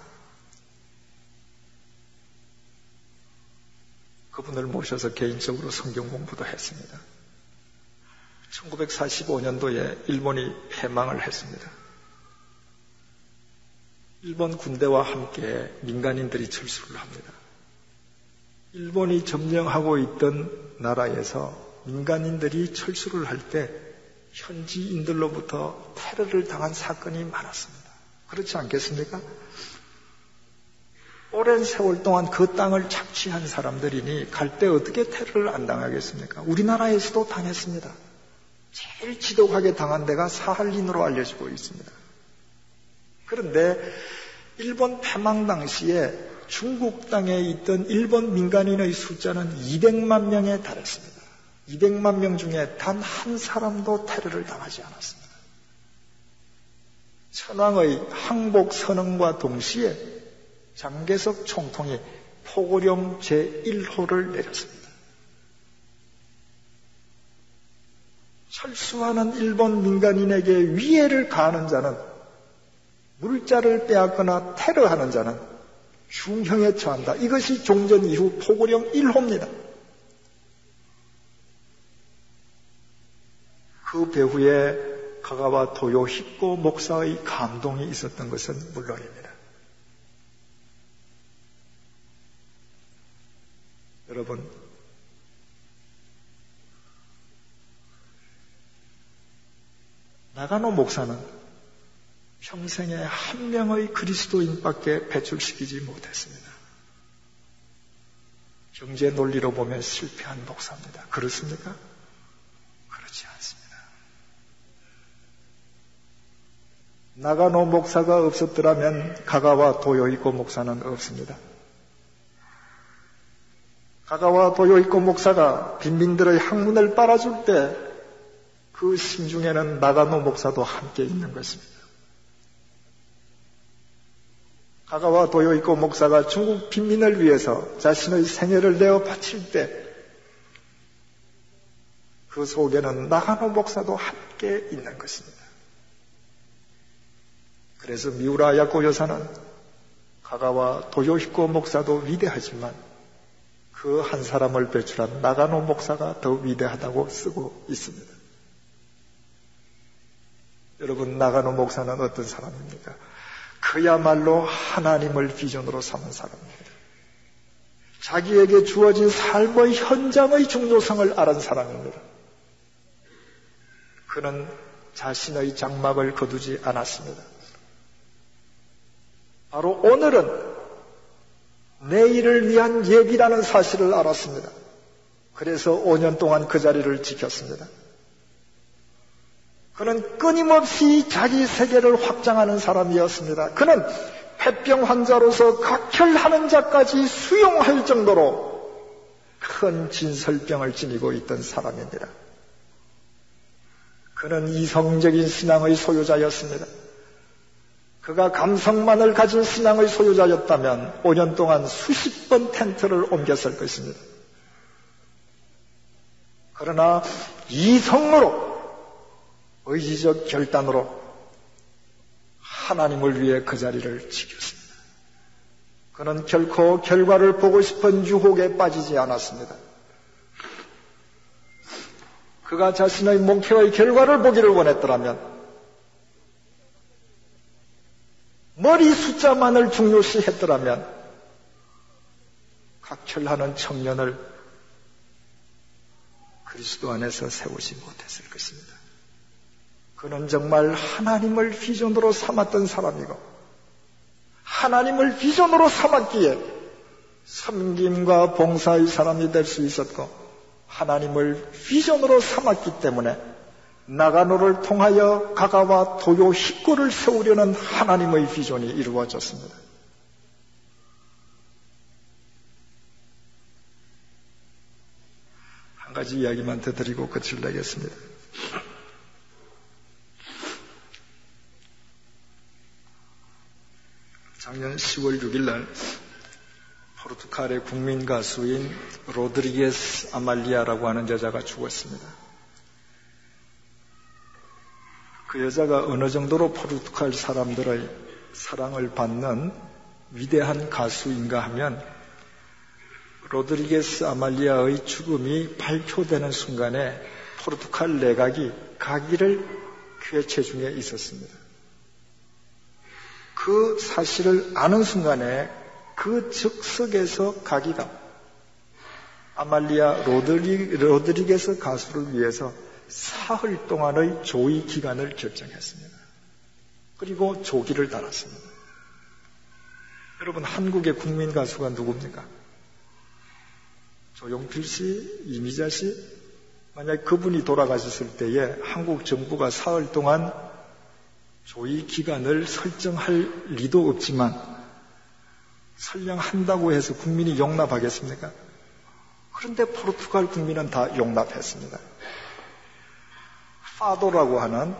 그분을 모셔서 개인적으로 성경 공부도 했습니다. 1945년도에 일본이 패망을 했습니다. 일본 군대와 함께 민간인들이 철수를 합니다. 일본이 점령하고 있던 나라에서 민간인들이 철수를 할 때 현지인들로부터 테러를 당한 사건이 많았습니다. 그렇지 않겠습니까? 오랜 세월 동안 그 땅을 착취한 사람들이니 갈 때 어떻게 테러를 안 당하겠습니까? 우리나라에서도 당했습니다. 제일 지독하게 당한 데가 사할린으로 알려지고 있습니다. 그런데 일본 패망 당시에 중국 땅에 있던 일본 민간인의 숫자는 200만 명에 달했습니다. 200만 명 중에 단 한 사람도 테러를 당하지 않았습니다. 천황의 항복 선언과 동시에 장개석 총통이 포고령 제1호를 내렸습니다. 철수하는 일본 민간인에게 위해를 가하는 자는, 물자를 빼앗거나 테러하는 자는 중형에 처한다. 이것이 종전 이후 포고령 1호입니다. 그 배후에 가가와 도요히코 목사의 감동이 있었던 것은 물론입니다. 여러분, 나가노 목사는 평생에 한 명의 그리스도인밖에 배출시키지 못했습니다. 경제 논리로 보면 실패한 목사입니다. 그렇습니까? 그렇지 않습니다. 나가노 목사가 없었더라면 가가와 도요이코 목사는 없습니다. 가가와 도요이코 목사가 빈민들의 학문을 빨아줄 때 그 심중에는 나가노 목사도 함께 있는 것입니다. 가가와 도요이코 목사가 중국 빈민을 위해서 자신의 생애를 내어 바칠 때 그 속에는 나가노 목사도 함께 있는 것입니다. 그래서 미우라 야코 여사는 가가와 도요히코 목사도 위대하지만 그 한 사람을 배출한 나가노 목사가 더 위대하다고 쓰고 있습니다. 여러분, 나가노 목사는 어떤 사람입니까? 그야말로 하나님을 비전으로 삼은 사람입니다. 자기에게 주어진 삶의 현장의 중요성을 알은 사람입니다. 그는 자신의 장막을 거두지 않았습니다. 바로 오늘은 내일을 위한 예비라는 사실을 알았습니다. 그래서 5년 동안 그 자리를 지켰습니다. 그는 끊임없이 자기 세계를 확장하는 사람이었습니다. 그는 폐병 환자로서 각혈하는 자까지 수용할 정도로 큰 진설병을 지니고 있던 사람입니다. 그는 이성적인 신앙의 소유자였습니다. 그가 감성만을 가진 신앙의 소유자였다면 5년 동안 수십 번 텐트를 옮겼을 것입니다. 그러나 이성으로, 의지적 결단으로 하나님을 위해 그 자리를 지켰습니다. 그는 결코 결과를 보고 싶은 유혹에 빠지지 않았습니다. 그가 자신의 목회의 결과를 보기를 원했더라면 머리 숫자만을 중요시 했더라면 각혈하는 청년을 그리스도 안에서 세우지 못했을 것입니다. 그는 정말 하나님을 비전으로 삼았던 사람이고 하나님을 비전으로 삼았기에 섬김과 봉사의 사람이 될 수 있었고 하나님을 비전으로 삼았기 때문에 나가노를 통하여 가가와 도요히코를 세우려는 하나님의 비전이 이루어졌습니다. 한 가지 이야기만 더 드리고 끝을 내겠습니다. 작년 10월 6일 날 포르투갈의 국민 가수인 로드리게스 아말리아라고 하는 여자가 죽었습니다. 그 여자가 어느 정도로 포르투갈 사람들의 사랑을 받는 위대한 가수인가 하면 로드리게스 아말리아의 죽음이 발표되는 순간에 포르투갈 내각이 가기를 쾌체 중에 있었습니다. 그 사실을 아는 순간에 그 즉석에서 가기가 아말리아 로드리게스 가수를 위해서 사흘 동안의 조의 기간을 결정했습니다. 그리고 조기를 달았습니다. 여러분, 한국의 국민 가수가 누굽니까? 조용필 씨, 이미자 씨? 만약 그분이 돌아가셨을 때에 한국 정부가 사흘 동안 조의 기간을 설정할 리도 없지만 설령 한다고 해서 국민이 용납하겠습니까? 그런데 포르투갈 국민은 다 용납했습니다. 파도라고 하는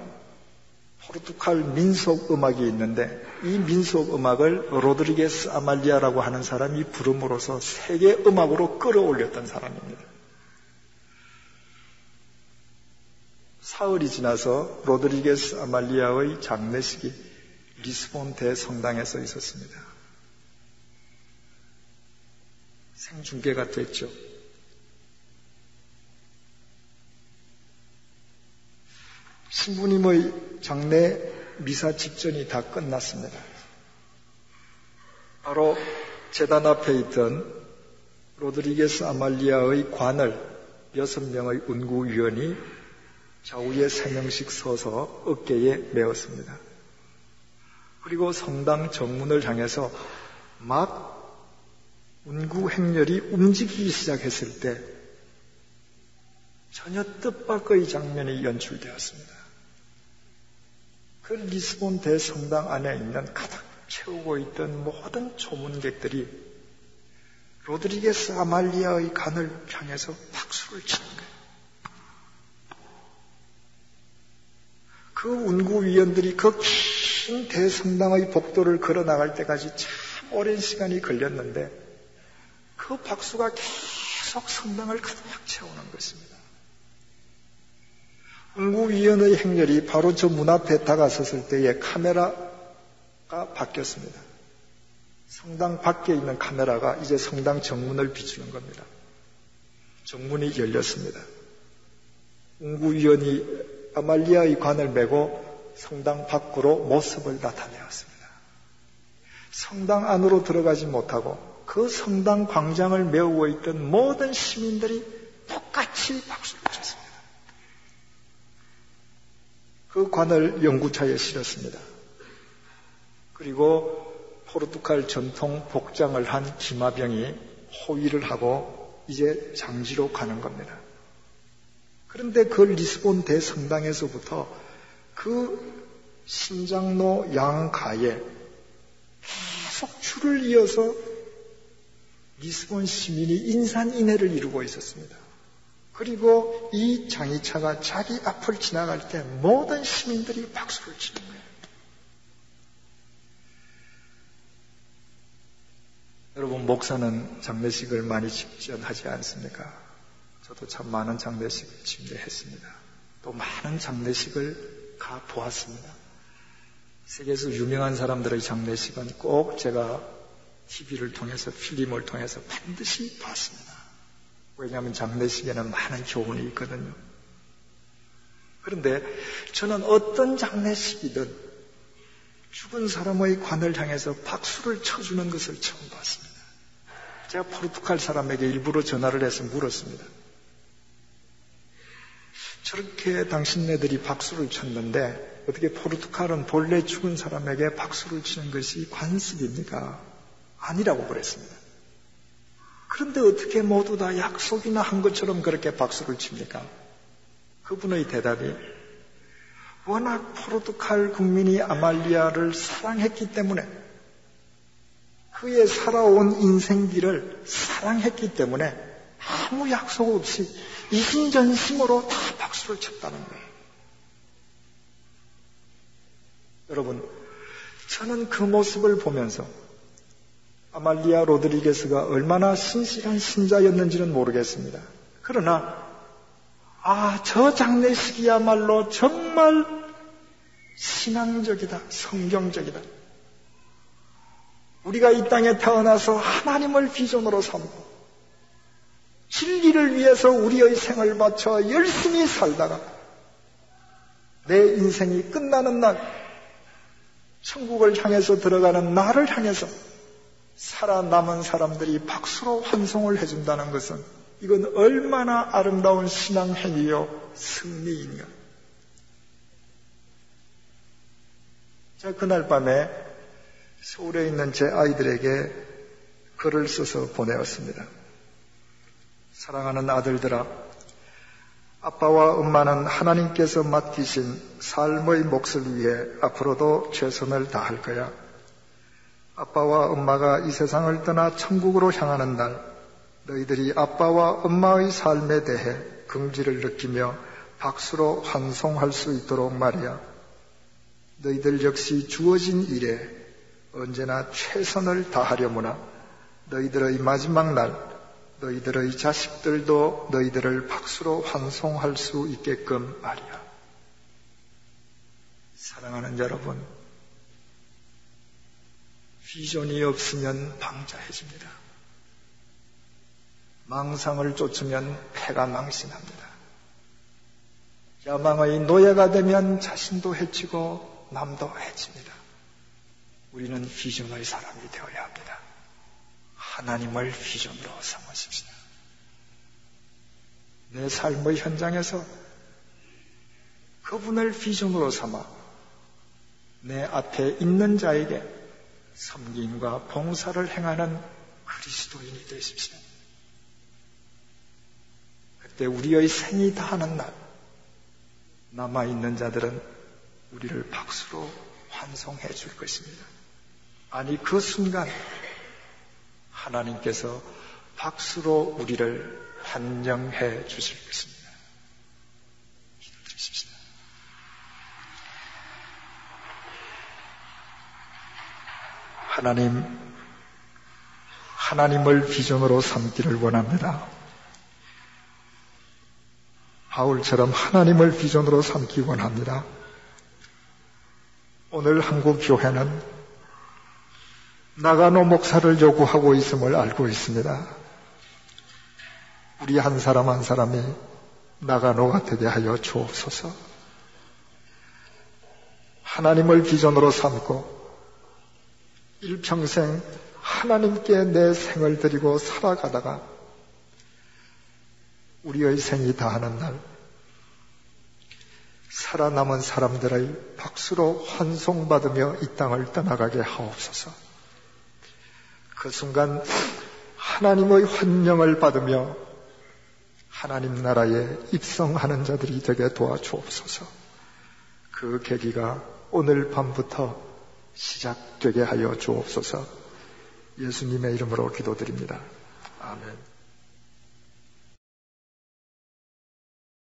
포르투갈 민속 음악이 있는데 이 민속 음악을 로드리게스 아말리아라고 하는 사람이 부름으로써 세계 음악으로 끌어올렸던 사람입니다. 사흘이 지나서 로드리게스 아말리아의 장례식이 리스본 대성당에서 있었습니다. 생중계가 됐죠. 신부님의 장례 미사 직전이 다 끝났습니다. 바로 제단 앞에 있던 로드리게스 아말리아의 관을 6명의 운구위원이 좌우에 3명씩 서서 어깨에 메었습니다. 그리고 성당 정문을 향해서 막 운구 행렬이 움직이기 시작했을 때 전혀 뜻밖의 장면이 연출되었습니다. 그 리스본 대성당 안에 있는 가득 채우고 있던 모든 조문객들이 로드리게스 아말리아의 관을 향해서 박수를 치는 거예요. 그 운구위원들이 그 긴 대성당의 복도를 걸어 나갈 때까지 참 오랜 시간이 걸렸는데 그 박수가 계속 성당을 가득 채우는 것입니다. 운구위원의 행렬이 바로 저 문 앞에 다가섰을 때에 카메라가 바뀌었습니다. 성당 밖에 있는 카메라가 이제 성당 정문을 비추는 겁니다. 정문이 열렸습니다. 운구위원이 아말리아의 관을 메고 성당 밖으로 모습을 나타내었습니다. 성당 안으로 들어가지 못하고 그 성당 광장을 메우고 있던 모든 시민들이 똑같이 박수를 쳤습니다. 그 관을 연구차에 실었습니다. 그리고 포르투갈 전통 복장을 한 기마병이 호위를 하고 이제 장지로 가는 겁니다. 그런데 그 리스본 대성당에서부터 그 신장로 양가에 계속 줄을 이어서 리스본 시민이 인산인해를 이루고 있었습니다. 그리고 이 장의차가 자기 앞을 지나갈 때 모든 시민들이 박수를 치는 거예요. 여러분, 목사는 장례식을 많이 집전하지 않습니까? 저도 참 많은 장례식을 침례했습니다. 또 많은 장례식을 가 보았습니다. 세계에서 유명한 사람들의 장례식은 꼭 제가 TV를 통해서, 필름을 통해서 반드시 봤습니다. 왜냐하면 장례식에는 많은 교훈이 있거든요. 그런데 저는 어떤 장례식이든 죽은 사람의 관을 향해서 박수를 쳐주는 것을 처음 봤습니다. 제가 포르투갈 사람에게 일부러 전화를 해서 물었습니다. 저렇게 당신네들이 박수를 쳤는데 어떻게 포르투갈은 본래 죽은 사람에게 박수를 치는 것이 관습입니까? 아니라고 그랬습니다. 그런데 어떻게 모두 다 약속이나 한 것처럼 그렇게 박수를 칩니까? 그분의 대답이 워낙 포르투갈 국민이 아말리아를 사랑했기 때문에, 그의 살아온 인생길을 사랑했기 때문에 아무 약속 없이 이심전심으로 다 박수를 쳤다는 거예요. 여러분, 저는 그 모습을 보면서 아말리아 로드리게스가 얼마나 신실한 신자였는지는 모르겠습니다. 그러나 저 장례식이야말로 정말 신앙적이다, 성경적이다. 우리가 이 땅에 태어나서 하나님을 비전으로 삼고 진리를 위해서 우리의 생을 바쳐 열심히 살다가 내 인생이 끝나는 날, 천국을 향해서 들어가는 날을 향해서 살아남은 사람들이 박수로 환송을 해준다는 것은 이건 얼마나 아름다운 신앙 행위요 승리인가. 제가 그날 밤에 서울에 있는 제 아이들에게 글을 써서 보내었습니다. 사랑하는 아들들아, 아빠와 엄마는 하나님께서 맡기신 삶의 몫을 위해 앞으로도 최선을 다할 거야. 아빠와 엄마가 이 세상을 떠나 천국으로 향하는 날, 너희들이 아빠와 엄마의 삶에 대해 긍지를 느끼며 박수로 환송할 수 있도록 말이야. 너희들 역시 주어진 일에 언제나 최선을 다하려무나 너희들의 마지막 날, 너희들의 자식들도 너희들을 박수로 환송할 수 있게끔 말이야. 사랑하는 여러분, 비전이 없으면 방자해집니다. 망상을 쫓으면 패가 망신합니다. 야망의 노예가 되면 자신도 해치고 남도 해칩니다. 우리는 비전의 사람이 되어야 합니다. 하나님을 비전으로 삼으십시오. 내 삶의 현장에서 그분을 비전으로 삼아 내 앞에 있는 자에게 섬김과 봉사를 행하는 그리스도인이 되십시오. 그때 우리의 생이 다하는 날 남아있는 자들은 우리를 박수로 환송해 줄 것입니다. 아니, 그 순간 하나님께서 박수로 우리를 환영해 주실 것입니다. 기도드리십시다. 하나님을 비전으로 삼기를 원합니다. 바울처럼 하나님을 비전으로 삼기 원합니다. 오늘 한국 교회는 나가노 목사를 요구하고 있음을 알고 있습니다. 우리 한 사람 한 사람이 나가노가 되게 하여 주옵소서. 하나님을 비전으로 삼고 일평생 하나님께 내 생을 드리고 살아가다가 우리의 생이 다하는 날 살아남은 사람들의 박수로 환송받으며 이 땅을 떠나가게 하옵소서. 그 순간 하나님의 환영을 받으며 하나님 나라에 입성하는 자들이 되게 도와주옵소서. 그 계기가 오늘 밤부터 시작되게 하여 주옵소서. 예수님의 이름으로 기도드립니다. 아멘.